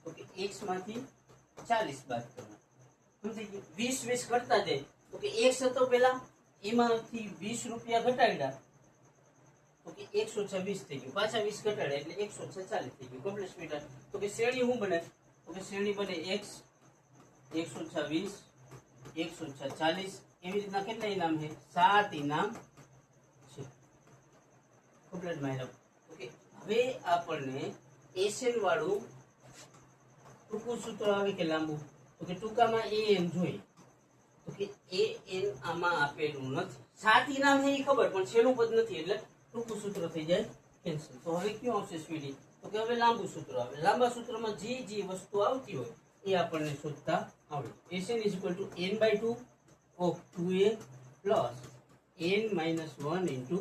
તો કે x માંથી 40 બાદ કરવાનું સમજી ગયું 20 20 કરતા જાય તો કે x હતો પેલા એમાંથી 20 રૂપિયા ઘટાડ્યા તો કે x ઓછા 20 થઈ ગયું પાછા 20 ઘટાડ્યા એટલે x ઓછા 40 થઈ ગયું કમ્પ્લીટ સ્વીટહાર્ટ તો કે શ્રેણી શું બને તો કે શ્રેણી બને x ઓછા 20 x ઓછા 40 એવી રીતના કેટલા ઇનામ છે 7 ઇનામ છે કમ્પ્લીટ માયલો ઓકે હવે આપણને એસએન વાળું ટૂંકું સૂત્ર આવે કે લાંબુ તો કે ટૂંકામાં an જોઈએ તો કે an આમાં આપેલું નથી 7 ઇનામ છે એ ખબર પણ છેલ્લું પદ નથી એટલે ટૂંકું સૂત્ર થઈ જાય કેન્સલ તો હવે ક્યાં આવશે સ્વીટી તો કે હવે લાંબુ સૂત્ર આવે લાંબા સૂત્રમાં જે વસ્તુ આવતી હોય એ આપણને શોધતા આવડે SN = n/2 of 2a plus n minus 1 into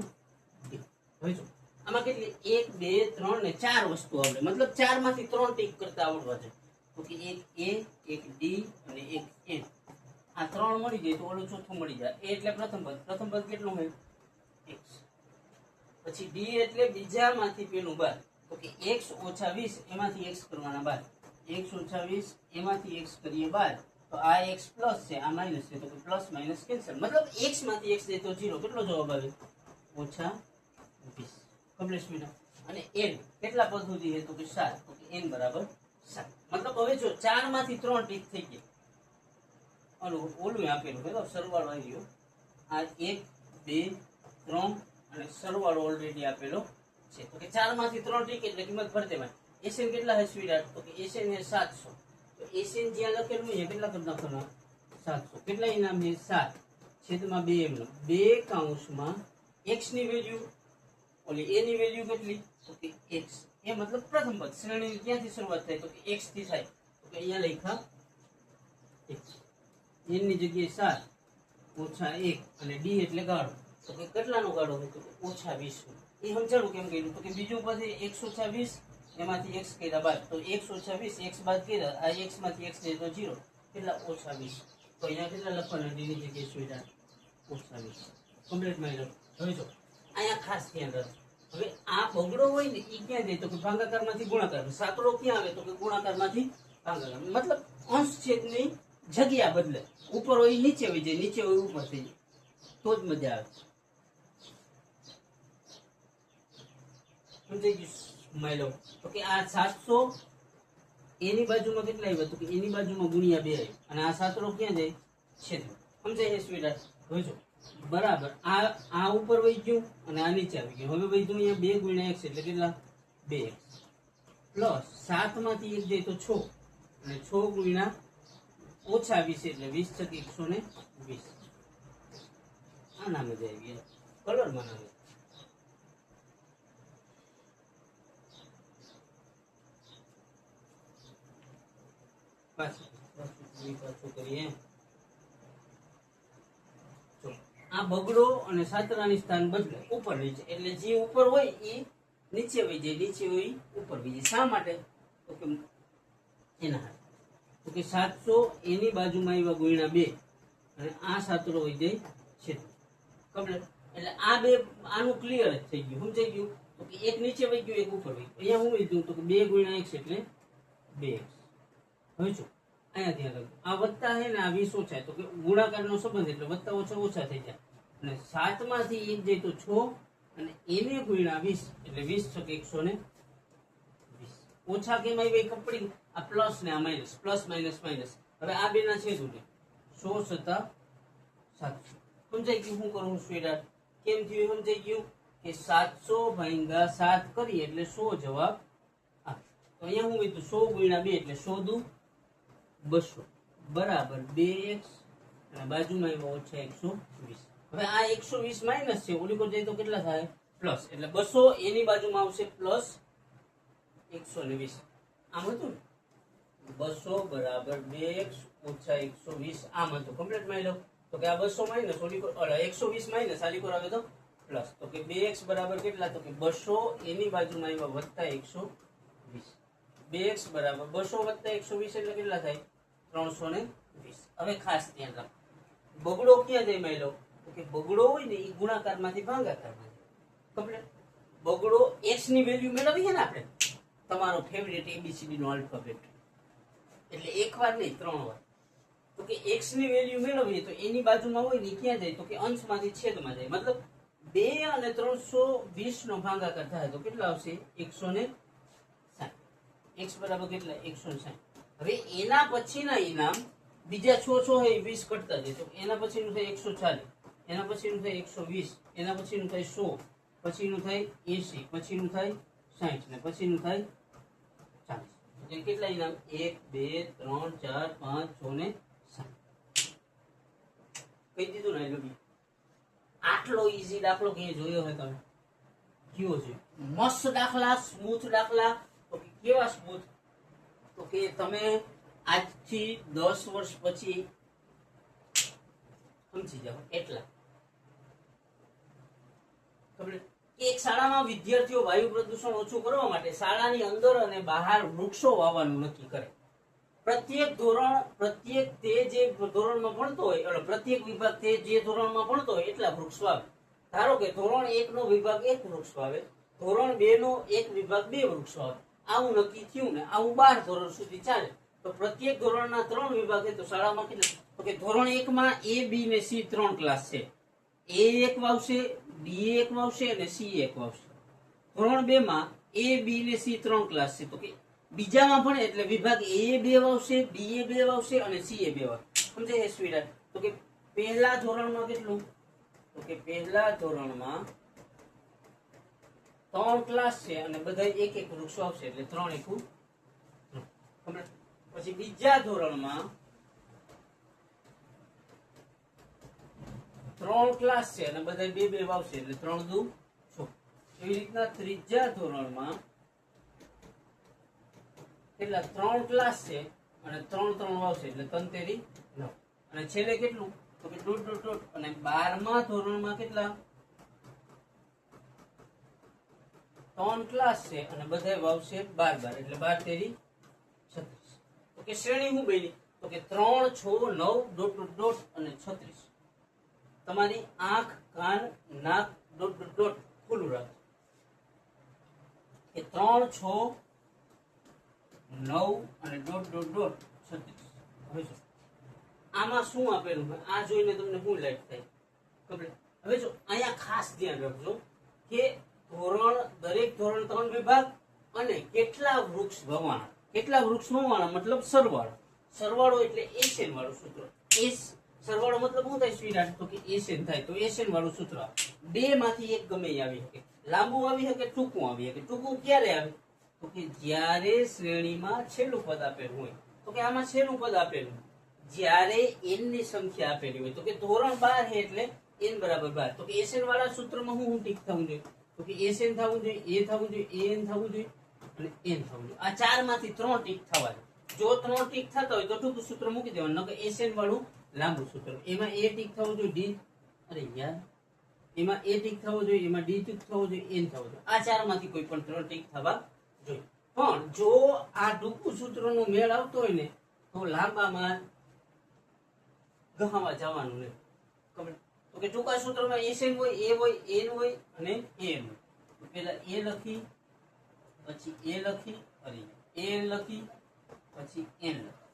d હવે જો આમાં કેટલી 1 2 3 ને 4 વસ્તુ આવડે મતલબ 4 માંથી 3 ટીક કરતા આવડવા છે તો કે એક a એક d અને એક n આ 3 મળી જાય તો ઓલું ચોથું મળી જાય a એટલે પ્રથમ પદ કેટલું હોય x પછી d એટલે બીજામાંથી પેલું બાદ તો કે x ઓછા 20 એમાંથી x કરવાના બાદ x ઓછા 20 એમાંથી x કરીએ બાદ તો આ x પ્લસ છે આ માઈનસ છે તો કે પ્લસ માઈનસ કેન્સલ મતલબ x માંથી x જાય તો 0 કેટલો જવાબ આવે ઓછા 20 કમ્પ્લીટ સ્પીડ અને n કેટલા પદ સુધી છે તો કે 7 તો કે n બરાબર 7 મતલબ હવે જો 4 માંથી 3 ટીક થઈ ગઈ ઓલું આપેલું બરાબર, સરવાળો આવી ગયો. આ 1 2 3 અને સરવાળો ઓલરેડી આપેલો છે. તો કે 4 માંથી 3 ટીક એટલે કિંમત ભરી દેવાની. એસએન કેટલા છે સ્વીટહાર્ટ? તો કે એસએન એ 700. તો એસએન જ્યાં લખેલું છે કેટલા કરી નાખવાના? 700. કેટલા ઇનામ છે? 7 છેદમાં 2 એમનો 2 કૌંસમાં x ની વેલ્યુ, ઓલી a ની વેલ્યુ કેટલી? તો કે x. એ મતલબ પ્રથમ પદ. શ્રેણીની ક્યાંથી શરૂઆત થાય? તો કે x થી થાય. તો કે અહીંયા લખ્યા x. n ની જગ્યાએ 7 ઓછા 1 અને d એટલે ગાળો. તો કે કેટલાનો ગાળો હોય? તો કે ઓછા 20 નો. એ સમજાણું કેમ કર્યું? તો કે બીજું પદ x ઓછા 20 એમાંથી x કર્યા બાદ, તો x ઓછા 20 x બાદ કર્યા, આ x માંથી x જાય તો 0. કેટલા? ઓછા 20. તો અહીંયા કેટલા લખવાના? d ની જગ્યાએ સ્વીટહાર્ટ ઓછા 20. કમ્પ્લીટ મારી લો. હવે જો અહીંયા ખાસ ધ્યાન રાખો. હવે આ બગડો હોય ને એ ક્યાં જાય? તો કે ભાગાકારમાંથી ગુણાકાર. સાંકળો ક્યાં આવે? તો કે ગુણાકારમાંથી ભાગાકાર. મતલબ અંશ છેદની જગ્યા બદલે. ઉપર હોય નીચે હોય જાય, નીચે હોય ઉપર થઈ જાય, તો જ મજા આવે. સમજાઈ ગયું માયલો? તો કે આ 700 એની બાજુમાં કેટલા આવ્યા? તો કે એની બાજુમાં ગુણ્યા 2 આવ્યું અને આ સાંકળો ક્યાં જાય? છેદમાં. સમજાય છે સ્વીટહાર્ટ? હવે જો બરાબર આ ઉપર વહી ગયું અને આ નીચે આવી ગયું. હવે વહી ગયું અહીંયા 2 ગુણ્યા x એટલે કેટલા? 2x પ્લસ 7 માંથી 1 જાય તો 6 અને 6 ગુણ્યા ઓછા 20 એટલે 20 × 120. આ નામે જ આવી ગયા. કલર માં નામે પાછું કરીએ. આ બગડો અને સાતરાની સ્થાન બદલે ઉપર નીચે, એટલે જે ઉપર હોય એ નીચે વહી જાય, નીચે હોય ઉપર વહી જાય. શા માટે? તો કે એના હાથે. તો કે 700 એની બાજુમાં આવ્યા ગુણ્યા 2 અને આ સાતરો વહી જાય છેદ. કમ્પ્લીટ. એટલે આ બે આનું ક્લિયર જ થઈ ગયું. સમજાઈ ગયું? તો કે એક નીચે વહી ગયું, એક ઉપર વહી ગયું. અહીંયા હું લીધું તો કે 2 ગુણ્યા x એટલે 2x. હવે જો અહીંયા ધ્યાન રાખજો, આ વત્તા છે ને આ 20 ઓછા, તો કે ગુણાકારનો સંબંધ એટલે વત્તા ઓછા ઓછા થઈ જાય. અને 7 માંથી 1 જાય તો 6 અને એને ગુણ્યા 20 એટલે 20 × 120. ઓછા કેમ આવી? કપડી આ પ્લસ ને આ માઇનસ, પ્લસ માઇનસ માઇનસ. હવે આ બે ના છેદ ઉડે. 100 + 700. સમજાઈ ગયું શું કરું સ્વીટહાર્ટ? કેમ થયું? સમજાઈ ગયું કે 700 / 7 કરીએ એટલે 100 જવાબ આવે. તો અહીંયા હું કીધું 100 × 2 એટલે 100 દુ 200 બરાબર 2x અને બાજુમાં આવ્યા ઓછા 120. હવે આ 120 માઇનસ છે, ઓલી પર જાય તો કેટલા થાય? પ્લસ. એટલે 200 એની બાજુમાં આવશે પ્લસ 120. આમ હતું ને 200 બરાબર 2x ઓછા 120. આમ હતું. કમ્પ્લીટ માની લો. તો કે આ 200 માઇનસ ઓલી પર 120 માઇનસ આલી પર આવે તો પ્લસ. તો કે 2x બરાબર કેટલા? તો કે 200 એની બાજુમાં આવ્યા વત્તા 120. 2x બરાબર 200 વત્તા 120 એટલે કેટલા થાય? 320. હવે ખાસ ધ્યાન રાખો, બગડો ક્યાં જાય માની લો? તો કે બગડો હોય ને એ ગુણાકારમાંથી ભાગાકારમાં જાય. કમ્પ્લીટ. બગડો x ની વેલ્યુ મેળવીએ ને આપણે, તમારો ફેવરેટ ABCD નો આલ્ફાબેટ, એટલે એક વાર નહીં 3 વાર. તો કે x ની વેલ્યુ મેળવીએ તો એની બાજુમાં હોય ને ક્યાં જાય? તો કે અંશમાંથી છેદમાં જાય. મતલબ 2 અને 320 નો ભાગાકાર થાય તો કેટલા આવશે? 160. x બરાબર કેટલા? 160. હવે એના પછીના ઇનામ બીજા 6 એ 20 કટતા જાય. તો એના પછીનું થાય 140, એના પછીનું થાય 120, એના પછીનું થાય 100, પછીનું થાય 80, પછીનું થાય 60 ને પછીનું થાય 40. કેટલા ઇનામ? 1 2 3 4 5 6 ને 7. કહી દીધું ને? એટલે આટલો ઈઝી દાખલો ક્યાંય જોયો હોય તમે? કયો છે? મસ્ત દાખલા, સ્મૂથ દાખલા. તો કેવા સ્મૂથ? તો કે તમે આજથી 10 વર્ષ પછી સમજી જાઓ એટલા. એક શાળામાં વિદ્યાર્થીઓ વાયુ પ્રદૂષણ ઓછું કરવા માટે શાળાની અંદર અને બહાર વૃક્ષો વાવવાનું નક્કી કરે. પ્રત્યેક તે જે ધોરણમાં ભણતો હોય, એટલે પ્રત્યેક વિભાગ તે જે ધોરણમાં ભણતો હોય એટલા વૃક્ષ વાવે. ધારો કે ધોરણ 1 નો વિભાગ 1 વૃક્ષ વાવે, ધોરણ 2 નો એક વિભાગ 2 વૃક્ષ વાવે. આવું નક્કી થયું ને આવું 12 ધોરણ સુધી ચાલે. તો પ્રત્યેક ધોરણના 3 વિભાગ છે તો શાળામાં કેટલા? તો કે ધોરણ 1 માં A, B ને C 3 ક્લાસ છે. A 1 વાવશે, B 1 વાવશે અને C 1 વાવશે. ધોરણ 2 માં A, B ને C 3 ક્લાસ છે. તો કે બીજામાં ભણે એટલે વિભાગ A 2 વાવશે, B 2 વાવશે અને C 2 વાવશે. સમજાય છે સ્વીટ? તો કે પહેલા ધોરણમાં કેટલું? તો કે પહેલા ધોરણમાં 3 ક્લાસ છે અને બધા એક એક વૃક્ષો આવશે એટલે 3 એકુ 3. પછી બીજા ધોરણમાં 3 ક્લાસ છે અને બધા બે બે આવશે એટલે 3 દુ 6. એવી રીતના ત્રીજા ધોરણમાં કેટલા? 3 ક્લાસ છે અને 3 આવશે એટલે 3 તેરી 9. અને છેલ્લે કેટલું? તો કે ડોટ ડોટ ડોટ. અને 12મા ધોરણમાં કેટલા? 3 ક્લાસ છે અને બધા વાવશે 12 એટલે 12 તેરી 36. તો કે શ્રેણી શું બની? તો કે 3 6 9 ડોટ ડોટ ડોટ અને 36. તમારી આંખ, કાન, નાક ડોટ ડોટ ડોટ ખુલ્લું રાખો કે 3 6 9 અને ડોટ ડોટ ડોટ 36. હવે જો આમાં શું આપેલું હોય આ જોઈને તમને શું લાઈટ થાય ખબર? હવે જો અહીંયા ખાસ ધ્યાન રાખજો કે ધોરણ, દરેક ધોરણ 3 વિભાગ અને કેટલા વૃક્ષ વવાણા. કેટલા વૃક્ષ વવાણા મતલબ સરવાળો. સરવાળો એટલે એસએન વાળું સૂત્ર. એસ સરવાળો મતલબ શું થાય સ્વીટ? તો કે એસએન થાય. તો એસએન વાળું સૂત્ર બે માંથી એક ગમે એ આવી શકે. લાંબુ આવી શકે, ટૂંકું આવી શકે. ટૂંકું ક્યારે આવે? તો કે જ્યારે શ્રેણીમાં છેલ્લું પદ આપેલું હોય. તો કે આમાં છેલ્લું પદ આપેલું જ્યારે n ની સંખ્યા આપેલી હોય. તો કે ધોરણ 12 છે એટલે n બરાબર 12. તો કે એસએન વાળા સૂત્રમાં હું ટીક થવું જોઈએ? તો કે એસએન થવું જોઈએ, એ થવું જોઈએ, એન થવું જોઈએ અને એન થવું જોઈએ. આ ચાર માંથી 3 ટીક થવા જોઈએ. જો 3 ટીક થતા હોય તો ટૂંકું સૂત્ર મૂકી દેવાનું, નકર એસએન વાળું લાંબુ સૂત્ર. એમાં એ ટીક થવું જોઈએ, ડી અરે યાર એમાં એ ટીક થવું જોઈએ, એમાં ડી ટીક થવું જોઈએ, એન થવું જોઈએ. આ ચાર માંથી કોઈ પણ 3 ટીક થવા જોઈએ. પણ જો આ ટૂંકું સૂત્રનો મેળ આવતો હોય ને તો લાંબામાં ગહાવા જવાનું નહીં. ખબર? તો કે ટૂંકા સૂત્રમાં એસએન હોય, એ હોય, એન હોય અને એન હોય. તો પહેલા એ લખી, પછી એ લખી, અરે એન લખી, પછી એન લખી.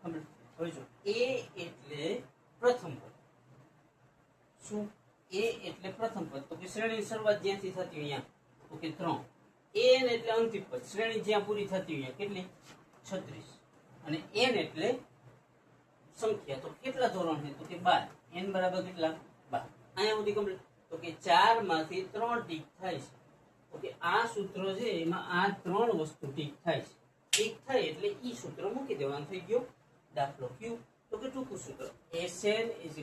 ખબર? હવે જો એ એટલે પ્રથમ પદ. શું? એ એટલે પ્રથમ પદ. તો કે શ્રેણીની શરૂઆત જ્યાંથી થતી હોય અહીંયા તો કે 3. એન એટલે અંતિમ પદ. શ્રેણી જ્યાં પૂરી થતી હોય કેટલી? 36. અને એન એટલે સંખ્યા. તો કેટલા ધોરણ છે? તો કે 12. એન બરાબર કેટલા? 12. અહીંયા સુધી કમ્પ્લીટ. તો કે 4 માંથી 3 ટીક થાય છે. તો કે આ સૂત્ર છે એમાં આ 3 વસ્તુ ટીક થાય છે. ટીક થાય એટલે ઈ સૂત્ર મૂકી દેવાનું. થઈ ગયો દાખલો ક્યુ. તો કે ટૂંકું સૂત્ર Sn =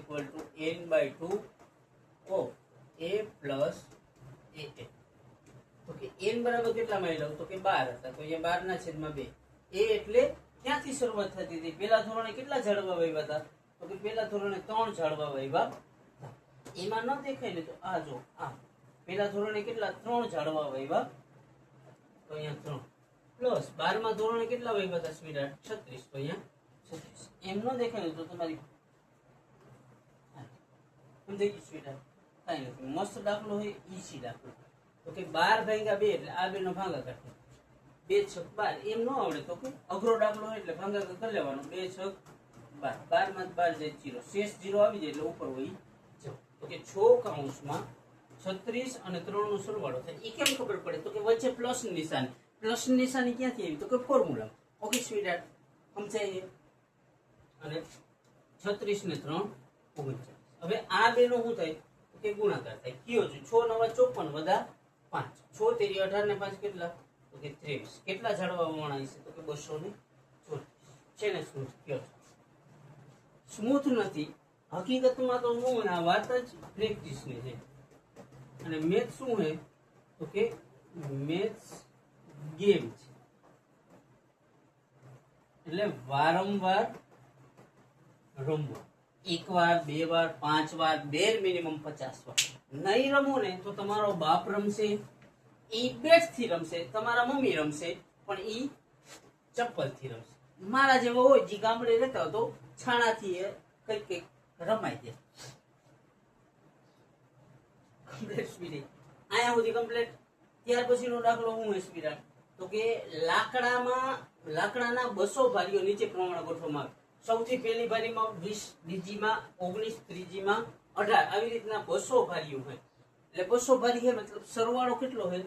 n/2 of a plus a. તો કે n બરાબર કેટલા માં લઉં? તો કે 12 હતા. તો અહીંયા 12 ના છેદમાં 2. a એટલે ક્યાંથી શરૂઆત થતી હતી? પહેલા ધોરણે કેટલા ઝાડવા વાવ્યા હતા? તો કે પહેલા ધોરણે 3 ઝાડવા વાવ્યા. એમાં ન દેખાય ને તો આ જો આ પહેલા ધોરણે કેટલા? 3 ઝાડવા વાવ્યા. તો અહીંયા 3 પ્લસ 12મા ધોરણે કેટલા વાવ્યા હતા સ્વીટ? 36. તો અહીંયા 36. એમ ન દેખાય ને તો તમારી સમજાઈ ગયું સ્વીટ? કાંઈ નથી. મસ્ત દાખલો હોય, ઈઝી દાખલો. તો કે 12 ભાગ્યા 2 એટલે આ બે નો ભાગાકાર થાય. 2 છક 12. એમ ન આવડે તો કે અઘરો દાખલો હોય એટલે ભાગાકાર કરી લેવાનો. 2 છક 12. 12 માં 12 જાય 0. શેષ 0 આવી જાય એટલે ઉપર હોય જાવ. તો કે 6 કૌંસમાં 36 અને 3 નો સરવાળો થાય. એ કેમ ખબર પડે? તો કે વચ્ચે પ્લસ ની નિશાની. પ્લસ ની નિશાની ક્યાંથી આવી? તો કે ફોર્મ્યુલા. ઓકે સ્વીટ સમજાય? અને 36 ને 3 39. હવે આ બે નો શું થાય? તો કે ગુણાકાર થાય. કયો છે? 6 9 54 વદા 5. 6 તેરી 18 ને 5 કેટલા? તો કે 23. કેટલા ઝાડવા વણાય છે? તો કે 234. છે ને સ્મૂથ? કયો સ્મૂથ નથી. હકીકતમાં તો શું આ વાત જ પ્રેક્ટિસ ની છે. અને મેથ શું છે? તો કે મેથ્સ ગેમ છે. એટલે વારંવાર રમવું. 1 વાર, 2 વાર, 5 વાર, બેર મિનિમમ 50 વાર. નહીં રમો ને તો તમારો બાપ રમશે, ઈ બેટ થી રમશે, તમારા મમ્મી રમશે, પણ ઈ ચપ્પલ થી રમશે. મારા જેવો હોય જે ગામડે રહેતા તો છાણાથી કઈક કઈક રમાઈ દે. કમ્પ્લીટ સ્પીડ અહીંયા સુધી કમ્પ્લીટ. ત્યાર પછીનો દાખલો હું હે સ્પીડ? તો કે લાકડાના 200 ભારીઓ નીચે પ્રમાણે ગોઠવવામાં આવે. સૌથી પહેલી ભારીમાં 20, બીજીમાં 19, ત્રીજીમાં 18. આવી રીતના 200 ભારીઓ હોય. એટલે 200 ભારી છે મતલબ સરવાળો કેટલો હોય?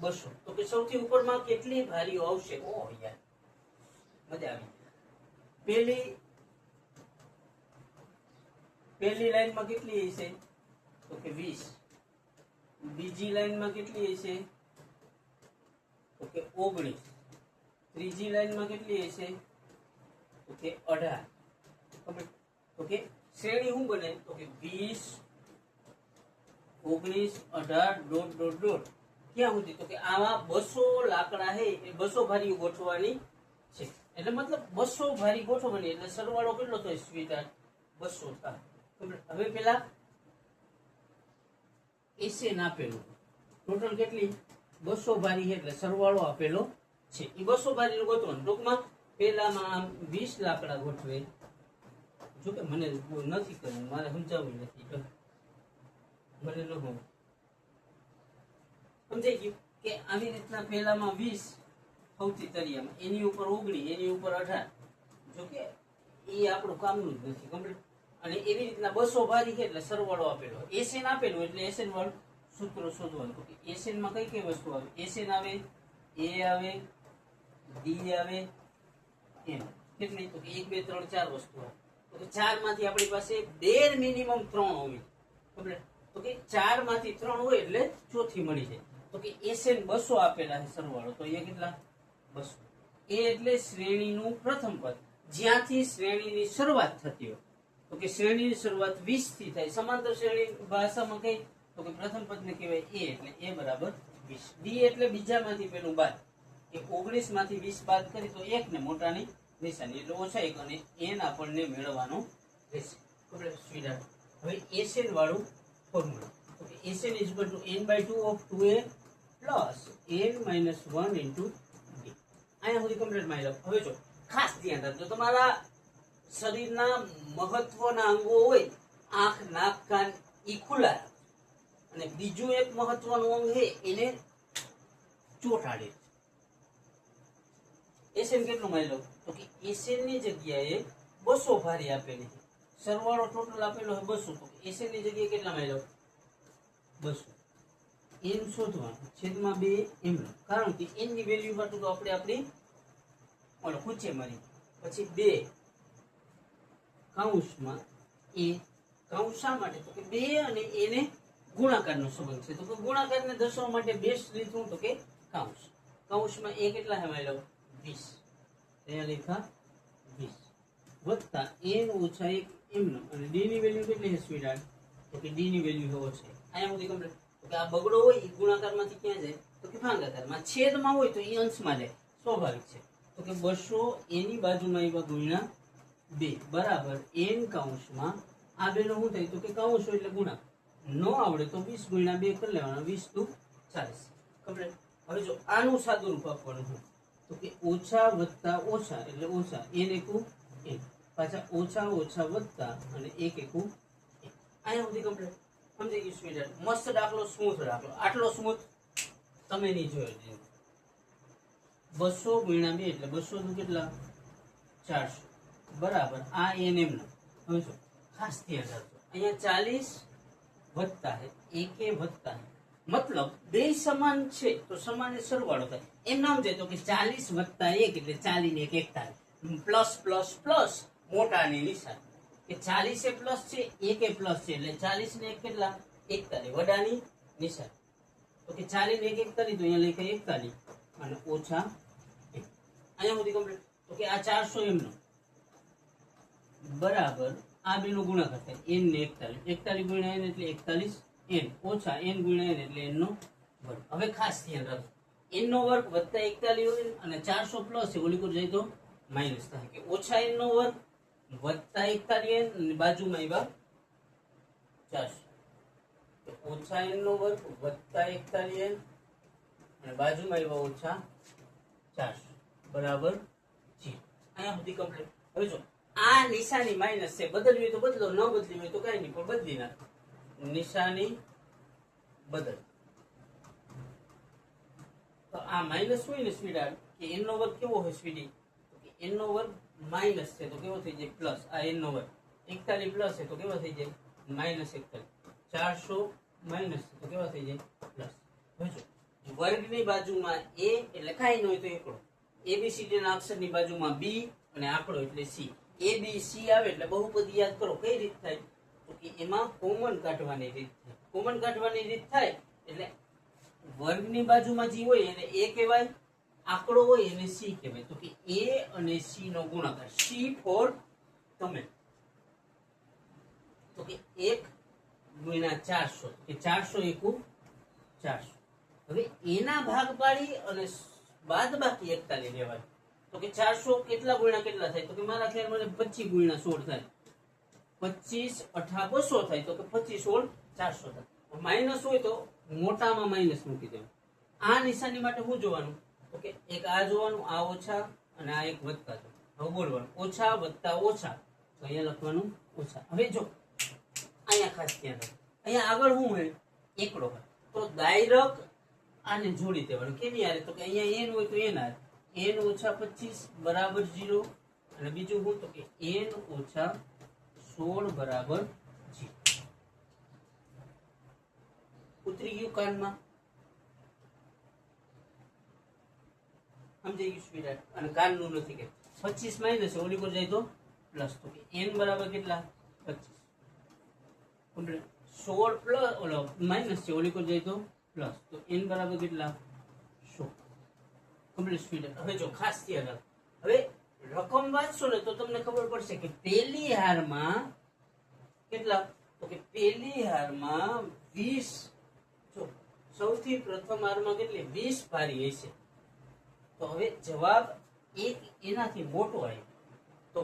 200. તો કે સૌથી ઉપરમાં કેટલી ભારીઓ આવશે? ઓહ યાર મજા આવી. પહેલી પહેલી લાઈનમાં કેટલી હશે તો કે 20, બીજી લાઈનમાં કેટલી હશે તો કે 19, ત્રીજી લાઈનમાં કેટલી હશે તો કે 18. તો કે શ્રેણી શું બને તો કે 20, 19, 18 ડોટ ડોટ ડોટ ક્યાં સુધી તો કે આવા 200 લાકડા હે એ 200 ભારીઓ ગોઠવવાની છે. એટલે મતલબ 200 ભારી ગોઠવવાની એટલે સરવાળો કેટલો થાય સ્વીટ 200 થાય. હવે પેલા એસએન આપેલું ટોટલ કેટલી 200 ભારી એટલે સરવાળો આપેલો છે એ 200 ભારી ગોઠવવાનું. ટૂંકમાં પેલામાં 20 લાકડા ગોઠવે. જોકે મને નથી કરવું, મારે સમજાવવું નથી, મને ન સમજાઈ ગયું કે આવી રીતના પેલામાં 20 સૌથી તળિયામાં, એની ઉપર 19, એની ઉપર 18. જોકે એ આપણું કામનું જ નથી કમ્પ્લીટ. અને એવી રીતના 200 ભારી છે એટલે સરવાળો આપેલો, એસએન આપેલું એટલે એસએન વાળું સૂત્ર શોધવાનું. તો એસએન માં કઈ કઈ વસ્તુ આવે? એસએન આવે, એ આવે, ડી આવે, એમ. કેટલી તો કે 1 2 3 4 વસ્તુ આવે. તો કે 4 માંથી આપણી પાસે બેર મિનિમમ 3 હોવી કમ્પ્લીટ. તો કે 4 માંથી 3 હોય એટલે ચોથી મળી જાય. તો કે એસએન 200 આપેલા છે સરવાળો, તો એ કેટલા 200. એ એટલે શ્રેણીનું પ્રથમ પદ, જ્યાંથી શ્રેણીની શરૂઆત થતી હોય. તો કે શ્રેણીની શરૂઆત 20 થી થાય. સમાંતર શ્રેણી ભાષામાં કઈ તો કે પ્રથમ પદને કહેવાય એ, એટલે એ બરાબર 20. ડી એટલે બીજામાંથી પેલું બાદ, કે 19 માંથી 20 બાદ કરી તો 1 ને મોટાની નિશાની એટલે ઓછા 1, અને એન આપણને મેળવવાનો રહેશે. હવે એસએન વાળું ફોર્મ્યુલા તો કે SN is equal to n/2 of 2a plus n - 1 into D. અહીંયા સુધી કમ્પ્લીટ માહિતી લો. હવે જો ખાસ ધ્યાન રાખજો, તમારા શરીરના મહત્વના અંગો હોય આંખ, નાક, કાન ઈ ખુલ્લા રાખો, અને બીજું એક મહત્વનું અંગ છે એને ચોંટાડે. એસએન કેટલું માની લો તો કે એસએન ની જગ્યાએ 200 ભારી આપેલી છે, સરવાળો ટોટલ આપેલો છે 200. તો એસએન ની જગ્યાએ કેટલા માની લો 200. એન શોધવાનું છેદમાં 2 એમ, કારણ કે એન ની વેલ્યુ માટે તો આપણે આપણી ઓલો ખૂચે મારી, પછી 2 કૌંસમાં એ. કૌંસ શા માટે તો કે 2 અને એને ગુણાકારનો સંબંધ છે. તો કે ગુણાકારને દર્શાવવા માટે બેસ્ટ રીત શું તો કે કૌંસ. કૌંસમાં એ કેટલા છે માની લો 20, અહીંયા લખા 20 વત્તા n - 1 એમનો, અને d ની વેલ્યુ કેટલી છે સ્વીટ તો કે d ની વેલ્યુ છે અહીંયા સુધી કમ્પ્લીટ. તો કે આ બગડો હોય એ ગુણાકારમાંથી ક્યાં જાય તો કે ભાગાકારમાં. છેદમાં હોય તો એ અંશમાં જાય, સ્વાભાવિક છે. તો કે 200 એની બાજુમાં એવા ગુણ્યા 2 બરાબર n કૌંસમાં આ બેનો શું થાય તો કે કૌંસ એટલે ગુણાકાર. નો આવડે તો 20 ગુણ્યા 2 કરી લેવાના, 20 × 40 કમ્પ્લીટ. હવે જો આનું સાદું રૂપ આપવાનું હોય તો કે ઓછા વત્તા ઓછા એટલે ઓછા, n એકુ n, પાછા ઓછા ઓછા વત્તા અને 1 એકુ 1. અહીંયા સુધી કમ્પ્લીટ. સમજી ગયું સ્વીટ? મસ્ત દાખલો, સ્મૂથ દાખલો. આટલો સ્મૂથ તમે નહીં જોયો. 200 ગુણ્યા 2 એટલે 200 નું કેટલા 400 બરાબર આ n એમ નો. હવે જો ખાસ ધ્યાન રાખજો, અહીંયા 40 વત્તા છે, 1 વત્તા છે, મતલબ બે સમાન છે તો સમાન સરવાળો થાય. એમ નામ છે તો કે 40 વત્તા 1 એટલે 40 ને 1 41, પ્લસ પ્લસ પ્લસ મોટાની નિશાની. કે 40 એ પ્લસ છે, 1 એ પ્લસ છે, એટલે 40 ને 1 કેટલા 41 વડાની નિશાની. તો કે 40 ને 1 41, તો અહીંયા લખાય 41 અને ઓછા 1. અહીંયા સુધી કમ્પ્લીટ. તો કે આ 400 એમનો બરાબર આ બેનો ગુણાકાર થાય, n ને 41, 41 ગુણ્યા n એટલે 41 n ઓછા n ગુણ્યા n એટલે n નો વર્ગ. હવે ખાસ ધ્યાન રાખો, n નો વર્ગ વત્તા 41 અને 400 પ્લસ છે, ઓલી કોર જાય તો માઈનસ થાય, કે ઓછા n નો વર્ગ વત્તા 41 અને બાજુમાં આવ્યા 400. તો ઓછા n નો વર્ગ વત્તા 41 અને બાજુમાં આવ્યા ઓછા 400 બરાબર 0. અહીંયા સુધી કમ્પ્લીટ. હવે જો આ નિશાની માઈનસ છે, બદલવી હોય તો બદલો, ન બદલવી હોય તો કઈ નહીં, પણ બદલી નાખો. નિશાની બદલ તો આ માઈનસ હોય ને સ્વીટ કે n નો વર્ગ કેવો હોય સ્વીડી તો કે n નો વર્ગ માઈનસ છે તો કેવો થઈ જાય પ્લસ. આ n નો વર્ગ 41 પ્લસ છે તો કેવો થઈ જાય માઈનસ 41. 400 માઈનસ છે તો કેવો થઈ જાય પ્લસ. જો વર્ગની બાજુમાં a એટલે કાઈ ન હોય તો એકડો, abcd ના અક્ષરની બાજુમાં b અને આંકડો એટલે c. a b c આવે એટલે બહુપદી યાદ કરો કઈ રીત થાય તો કે એમાં કોમન કાઢવાની રીત થાય. કોમન કાઢવાની રીત થાય એટલે વર્ગની બાજુમાં જે હોય એને a કહેવાય, આંકડો હોય એને c કહેવાય. તો કે a અને c નો ગુણાકાર, c ફોર તમે, તો કે 1 ગુણ્યા 400, કે 400 એકુ 400. હવે એના ભાગ પાડી અને બાદબાકી 41 લેવાય. તો કે 400 કેટલા ગુણ્યા કેટલા થાય? તો કે મારા ખ્યાલ મને 25 ગુણ્યા 16 થાય. 25 8 200 થાય. તો કે 25 16 400 થાય. માઇનસ હોય તો મોટામાં માઇનસ મૂકી દેવાનું. આ નિશાની માટે શું જોવાનું? તો કે એક આ જોવાનું, આ ઓછા અને આ એક વધતા. હવે બોલવાનું ઓછા વત્તા ઓછા, તો અહીંયા લખવાનું ઓછા. હવે જો અહીંયા ખાસ ધ્યાન રાખો, અહીંયા આગળ શું હોય? એકડો હોય. તો ડાયરેક્ટ આને જોડી દેવાનું. કેની હારે? તો કે અહીંયા n હોય તો n હારે, n ઓછા 25 બરાબર 0. અને બીજું શું? તો કે n ઓછા 16 બરાબર 0. ઉતરી ગયું કાનમાં? સમજાઈ ગયું સ્વીટ? અને કાનનું નથી કે 25 માઇનસ ઓલી પર જાય તો પ્લસ. તો કે n બરાબર કેટલા? 25. 16 પ્લસ ઓલો માઇનસ છે, ઓલી પર જાય તો પ્લસ. તો n બરાબર કેટલા? 16. Complete speed. હવે જો ખાસ ધ્યાન રાખો, હવે રકમ વાંચશો ને તો તમને ખબર પડશે કે પેલી હારમાં કેટલા? તો કે પેલી હારમાં 20. જો સૌથી પ્રથમ હારમાં કેટલી? 20 પારી હશે. તો હવે જવાબ એક એનાથી મોટો આવ્યો. તો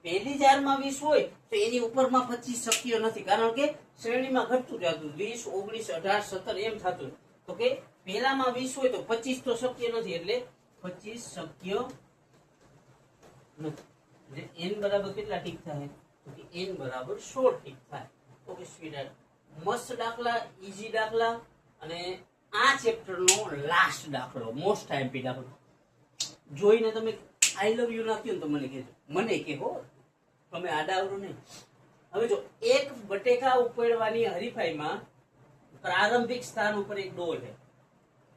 પહેલી જ હારમાં 20 હોય તો એની ઉપરમાં 25 શક્ય નથી, કારણ કે શ્રેણીમાં ઘટતું જતું 20 19 18 17 એમ થતું. તો કે પહેલામાં 20 હોય તો 25 તો શક્ય નથી, એટલે 25 શક્ય નથી. એટલે n બરાબર કેટલા ઠીક થાય? તો કે n બરાબર 16 ઠીક થાય. ઓકે સ્વીટ, મસ્ત દાખલા, ઈઝી દાખલા. અને આ ચેપ્ટરનો લાસ્ટ દાખલો, મોસ્ટ આઈએમપી દાખલો જોઈને તમે આઈ લવ યુ નાખ્યું ને તો મને કહેજો, મને કહો, તમે આડાવરું નહીં. હવે જો એક બટેકા ઉપાડવાની હરીફાઈમાં પ્રારંભિક સ્થાન ઉપર એક ડોલ છે,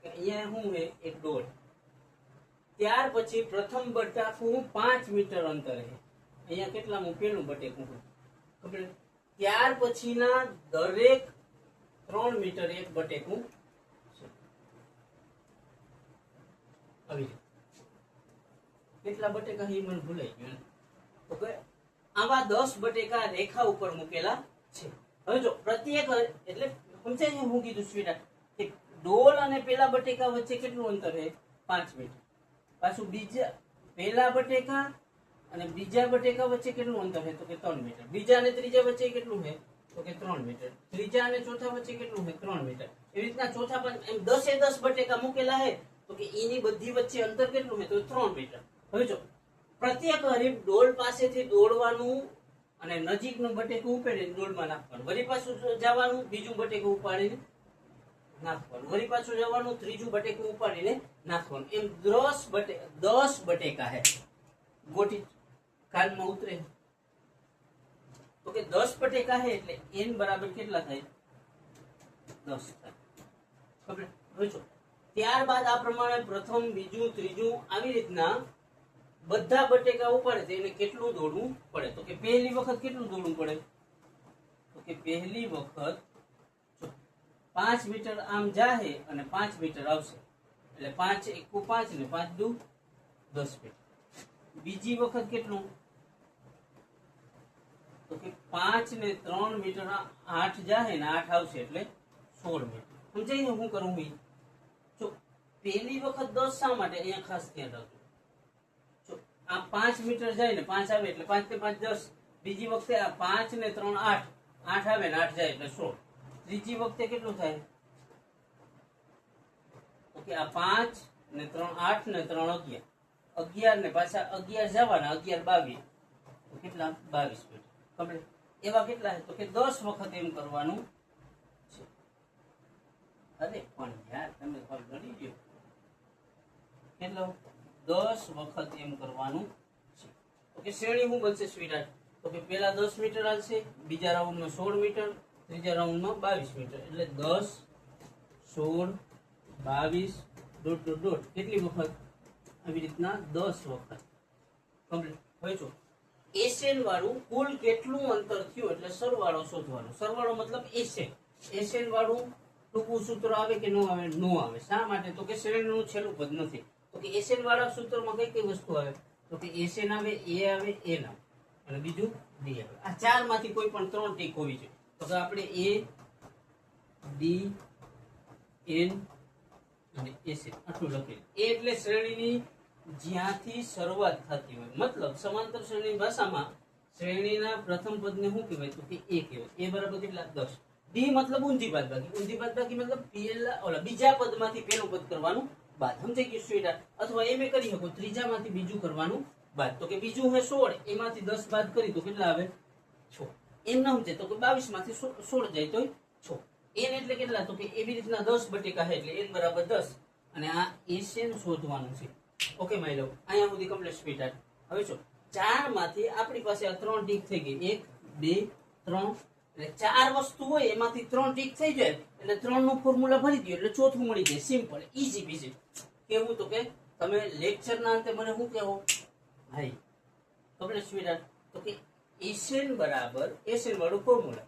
અહીંયા શું છે? એક ડોલ. ત્યાર પછી પ્રથમ બટાકું 5 મીટર અંતરે છે. અહીંયા કેટલામું? પેલું બટેકું. ત્યાર પછીના દરેક 3 મીટર એક બટેકું છે. આવી રીતે કેટલા બટેકા એ મને ભૂલાઈ ગયું. તો કે આવા 10 બટેકા રેખા ઉપર મૂકેલા છે. હવે જો પ્રત્યેક, એટલે સમજાય હું કીધું સ્વીટા, કે ડોલ અને પેલા બટેકા વચ્ચે કેટલું અંતર છે? 5 મીટર. પાછું બીજા પેલા બટેકા અને બીજા બટેકા વચ્ચે કેટલું અંતર છે? તો કે 3 મીટર. બીજા અને ત્રીજા વચ્ચે કેટલું છે? તો કે 3 મીટર. ત્રીજા અને ચોથા વચ્ચે કેટલું છે? 3 મીટર. એવી રીતના ચોથા પણ એમ 10 બટેકા મૂકેલા છે. તો કે એની બધી વચ્ચે અંતર કેટલું છે? તો 3 મીટર. હવે જો પ્રત્યેક હરીફ ડોલ પાસેથી દોડવાનું અને નજીકનું બટેકું ઉપાડીને ડોલમાં નાખવાનું, વળી પાછું જવાનું, બીજું બટેકું ઉપાડીને નાખવાનું, વળી પાછું જવાનું, ત્રીજું બટેકું ઉપાડીને નાખવાનું. એમ 10 બટેકા હે. ગોટી કાનમાં ઉતરે. તો કે 10 બટેકા હે એટલે n બરાબર કેટલા થાય? 10 થાય. ખબર? હવે જો ત્યારબાદ આ પ્રમાણે પ્રથમ, બીજું, ત્રીજું આવી રીતના બધા બટેકા ઉપાડે તો એને કેટલું દોડવું પડે? તો કે પહેલી વખત કેટલું દોડવું પડે? તો કે પહેલી વખત 5 મીટર આમ જાહે અને 5 મીટર આવશે, એટલે 5 એકુ 5 ને 5 દુ 10 મીટર. બીજી વખત કેટલું? તો કે 5 ને 3 મીટર 8 જાહે ને 8 આવશે, એટલે 16 મીટર. સમજાય ને હું કરું? જો પહેલી વખત 10 શા માટે? અહીંયા ખાસ ધ્યાન રાખજો. આ 5 મીટર જાય ને 5 આવે એટલે 5 ને 5 10. બીજી વખતે આ 5 ને 3 8, 8 આવે ને 8 જાય એટલે 16. ત્રીજી વખતે કેટલું થાય? ઓકે, આ 5 ને 3 8 ને 3 11, 11 ને પાછા 11 જવાના, 11 22, તો કેટલા? 22 મીટર. કમ્પ્લીટ. એવા કેટલા? તો કે 10 વખત એમ કરવાનું છે. અરે પણ યાર તમે ગણી ગયો કેટલો? 10 વખત એમ કરવાનું છે. ઓકે, શ્રેણી શું બનશે સ્વીટહાર્ટ? તો કે પહેલા 10 મીટર આવશે, બીજા રાઉન્ડમાં 16 મીટર, ત્રીજા રાઉન્ડમાં 22 મીટર, એટલે 10 16 22 ડોટ ડોટ ડોટ કેટલી વખત? આવી રીતના 10 વખત. કમ્પ્લીટ. હવે જો એસએન વાળું કુલ કેટલું અંતર થયું એટલે સરવાળો શોધવાનો. સરવાળો મતલબ એસએન. એસએન વાળું ટૂંકું સૂત્ર આવે કે ન આવે? નો આવે. શા માટે? તો કે શ્રેણીનું છેલ્લું પદ નથી. તો કે એસએન વાળા સૂત્રમાં કઈ કઈ વસ્તુ આવે? તો કે એસએન આવે, એ આવે, એન આવે અને બીજું ડી આવે. આ ચાર માંથી કોઈ પણ ત્રણ ટીક હોવી જોઈએ. તો કે આપણે એ, ડી, એન અને એસએન આટલું લખીએ. એ એટલે શ્રેણીની જ્યાંથી શરૂઆત થતી હોય. મતલબ સમાંતર શ્રેણી ભાષામાં શ્રેણીના પ્રથમ પદને શું કહેવાય? તો કે એ કહેવાય. એ બરાબર કેટલા? 10. ડી મતલબ ઊંધી બાદબાકી. ઊંધી બાદબાકી મતલબ બીજા પદમાંથી પેલું પદ કરવાનું બાદ. સમજાઈ ગયું સ્વીટ? અથવા એમ કરી શકો ત્રીજામાંથી બીજું કરવાનું બાદ. તો કે બીજું હે 16, એમાંથી 10 બાદ કરી તો કેટલા આવે? 6. એમ ના સમજે તો કે 22 માંથી 16 જાય તો 6. એન એટલે કેટલા? તો કે એવી રીતના 10 બટેકા છે એટલે એન બરાબર 10. અને આ એસએન શોધવાનું છે. ઓકે માય લવ, અહીંયા સુધી કમ્પ્લીટ સ્પીડ. હવે જો 4 માંથી આપણી પાસે આ 3 ટીક થઈ ગઈ. 1 2 3 એટલે 4 વસ્તુ હોય એમાંથી 3 ટીક થઈ જાય એટલે 3 નું ફોર્મ્યુલા ભરી દો એટલે ચોથું મળી જાય. Simple, easy peasy. કેવું? તો કે તમે લેક્ચરના અંતે મને શું કહેવો? ભાઈ કમ્પ્લીટ સ્પીડ. તો કે એસએન બરાબર એસએન વાળું formula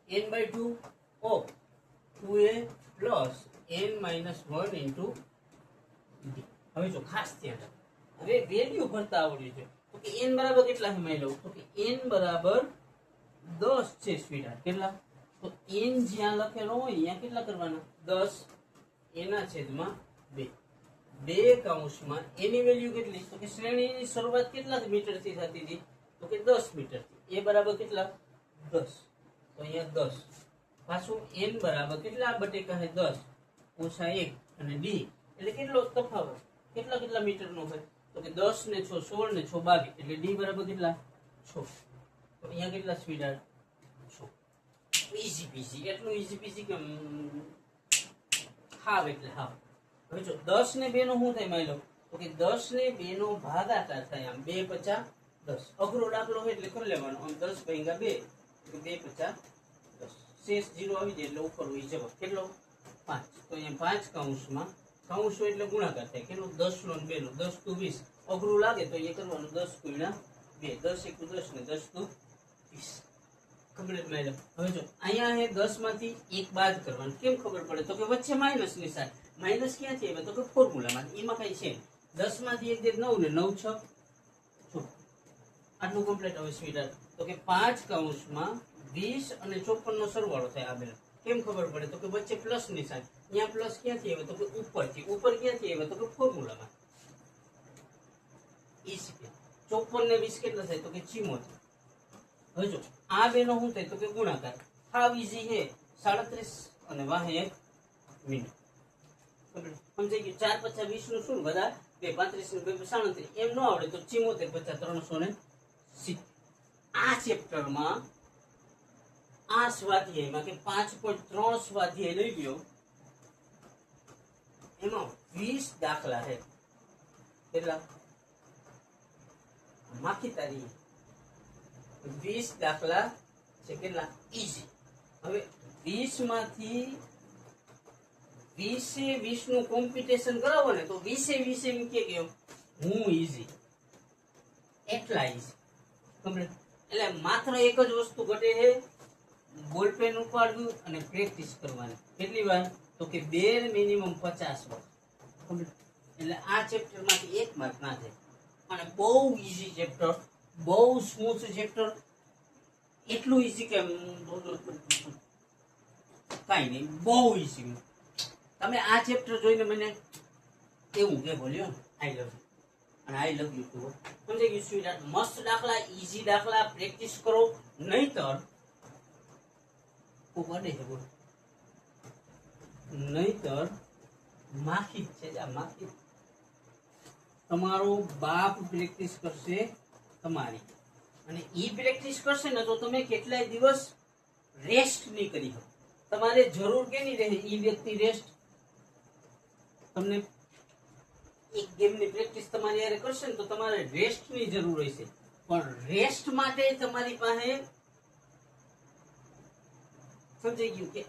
n/2 of 2a plus n - 1 into D. હવે જો ખાસ ધ્યાન રાખો, હવે વેલ્યુ ભરતા આવડ્યું છે. તો કે n બરાબર કેટલા છે માની લઉં? તો કે n બરાબર 10 છે સ્વીટ. કેટલા? તો n જ્યાં લખેલો હોય અહીંયા કેટલા કરવાના? 10 એના છેદમાં 2. 2 કૌંસમાં એની વેલ્યુ કેટલી? તો કે શ્રેણીની શરૂઆત કેટલા મીટરથી થતી હતી? તો કે 10 મીટરથી. એ બરાબર કેટલા? 10. તો અહીંયા 10 પાછું n બરાબર કેટલા બટેકા છે? 10 ઓછા 1 અને d એટલે કેટલો તફાવત? કેટલા કેટલા મીટરનો છે? તો કે 10 ને 6 16 ને 6 22 એટલે d બરાબર કેટલા? 6. તો અહીંયા કેટલા સ્પીડ? 6. ઈઝી પીઝી. એટલું ઈઝી પીઝી કે હાવ એટલે હાવ. હવે જો 10 ને 2 નો શું થાય માની લો? તો કે 10 ને 2 નો ભાગાકાર થાય. આમ 2 × 50 10. અઘરો દાખલો હોય એટલે કરી લેવાનો. આમ 10 × 2 2 × 50 10. શેષ 0 આવી જાય એટલે ઉપર હોય જવાબ કેટલો? 5. તો અહીંયા 5 કૌંસમાં કૌંસ હોય એટલે ગુણાકાર થાય. કેટલું? 10 નો 2 નો 10 × 20. અઘરું લાગે તો અહીંયા કરવાનું 10 × 2 10 × 10 ને 10 × 20. કમ્પ્લીટ માની લો. હવે જો અહીંયા હે 10 માંથી 1 બાદ કરવાનું. કેમ ખબર પડે? તો કે વચ્ચે માઇનસ નિશાન. માઇનસ ક્યાંથી આવે? તો કે ફોર્મ્યુલામાં. એમાં કઈ છે? 10 માંથી 1 દે 9 ને 9 6 આટલું કમ્પ્લીટ. હવે સ્વીટ. તો કે 5 કૌંસમાં 20 અને 54 નો સરવાળો થાય. આ બેનો કેમ ખબર પડે? તો કે વચ્ચે પ્લસ નિશાન. અહીંયા પ્લસ ક્યાંથી આવે? તો કે ઉપરથી. ઉપર ક્યાંથી આવે? તો કે ફોર્મ્યુલામાં. 54 ને 20 કેટલા થાય? તો કે 74. હવે જો આ બેનો શું થાય? તો કે ગુણાકાર. હાવ ઈઝી છે. 37 અને વાહે 1 મિનિટ. સમજાઈ ગયું? 4 × 50 20 નું શું? બધા 2 35 ને 2 37. એમ ન આવડે તો 74 × 50 370. આ ચેપ્ટરમાં આ સ્વાધ્યાયમાં કે 5.3 સ્વાધ્યાય લઈ ગયો. એમાં 20 દાખલા છે. કેટલા? માખી તારી 20 દાખલા છે. કેટલા? ઈઝી. હવે 20 માંથી 20 નું કોમ્પિટિશન કરાવો ને તો 20 એમ કે હું ઈઝી. એટલા ઈઝી. કમ્પ્લીટ. એટલે માત્ર એક જ વસ્તુ ઘટે છે, બોલપેન ઉપાડવું અને પ્રેક્ટિસ કરવાની. કેટલી વાર? તો કે બેર મિનિમમ 50 વાર. એટલે આ ચેપ્ટર માંથી 1 માર્ક ના જાય. અને બહુ ઈઝી ચેપ્ટર, બહુ સ્મૂથ ચેપ્ટર. એટલું ઈઝી કે કાઈ નહીં, બહુ ઈઝી. તમે આ ચેપ્ટર જોઈને મને એવું કે બોલ્યો આઈ લવ યુ અને આઈ લવ યુ ટુ. સમજાઈ ગયું સ્વીટ? મસ્ત દાખલા, ઈઝી દાખલા, પ્રેક્ટિસ કરો. નહીતર નહીતર માખી છે. આ માખી તમારો બાપ પ્રેક્ટિસ કરશે તમારી, અને ઈ પ્રેક્ટિસ કરશે ને તો તમે કેટલાય દિવસ રેસ્ટ નહીં કરી શકો. તમારે જરૂર કેની રહે? ઈ વ્યક્તિ રેસ્ટ. તમને એક ગેમની પ્રેક્ટિસ તમારી યારે કરશે ને તો તમારે રેસ્ટની જરૂર રહેશે. પણ રેસ્ટ માટે તમારી પાસે સમજાઈ ગયું કે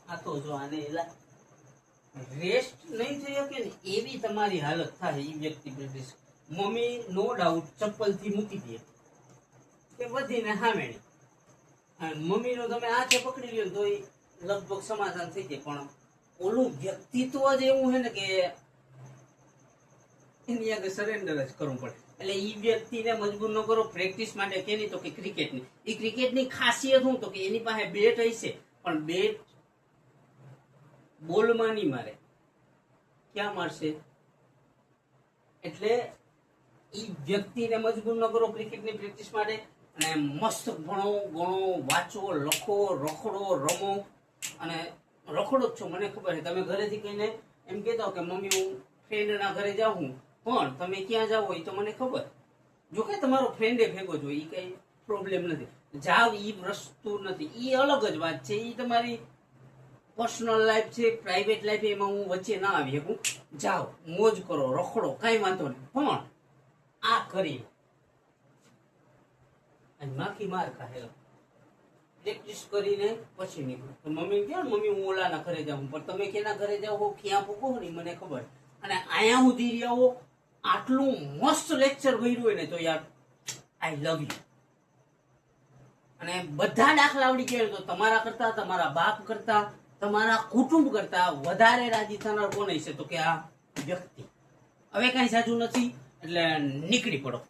આ તો જો આને એલા રેસ્ટ નહીં થઈ શકે ને એવી તમારી હાલત થાય ઈ વ્યક્તિ પ્રેક્ટિસ મમ્મી નો ડાઉટ ચપ્પલથી મૂકી દે કે વધીને હામેણી, મમ્મીનો તમે હાથે પકડી લ્યો તો લગભગ સમાધાન થઈ જાય. પણ ઓલું વ્યક્તિત્વ જ એવું છે ને કે એની આગળ સરેન્ડર જ કરવું પડે. એટલે ઈ વ્યક્તિને મજબૂર ન કરો. પ્રેક્ટિસ માટે કેની તો કે ક્રિકેટની. એ ક્રિકેટની ખાસિયત શું તો કે એની પાસે બેટ હશે પણ બેટ બોલમાં નહીં મારે, ક્યાં મારશે? એટલે ઈ વ્યક્તિને મજબૂર ન કરો ક્રિકેટની પ્રેક્ટિસ માટે. અને મસ્ત ભણો ગણો વાંચો લખો રખડો રમો. અને રખડો જ છો મને ખબર છે. તમે ઘરેથી કહીને એમ કહેતા કે મમ્મી હું ફ્રેન્ડના ઘરે જાઉં, પણ તમે ક્યાં જાઓ એ તો મને ખબર. જો કે તમારો ફ્રેન્ડે ભેગો જો એ કઈ પ્રોબ્લેમ નથી, જાવ એ વસ્તુ નથી, એ અલગ જ વાત છે. એ તમારી પર્સનલ લાઈફ છે, પ્રાઇવેટ લાઈફ, એમાં હું વચ્ચે ના આવી શકું. જાઓ મોજ કરો રખડો કઈ વાંધો નહીં, પણ આ કરી નાખી માર ખાહેલો પ્રેક્ટિસ કરીને પછી નીકળો. તો મમ્મી કહે મમ્મી હું ઓલાના ઘરે જાઉં, પણ તમે કેના ઘરે જાઓ ક્યાં પૂકો નહીં મને ખબર. અને અહીંયા સુધી રહ્યો આટલું મસ્ત લેક્ચર ભર્યું હોય ને તો યાર આઈ લવ યુ. અને બધા દાખલા આવડી ગયા તો તમારા કરતા, તમારા બાપ કરતા, તમારા કુટુંબ કરતા વધારે રાજી થનાર કોણ હશે તો કે આ વ્યક્તિ. હવે કઈ સાચું નથી એટલે નીકળી પડો.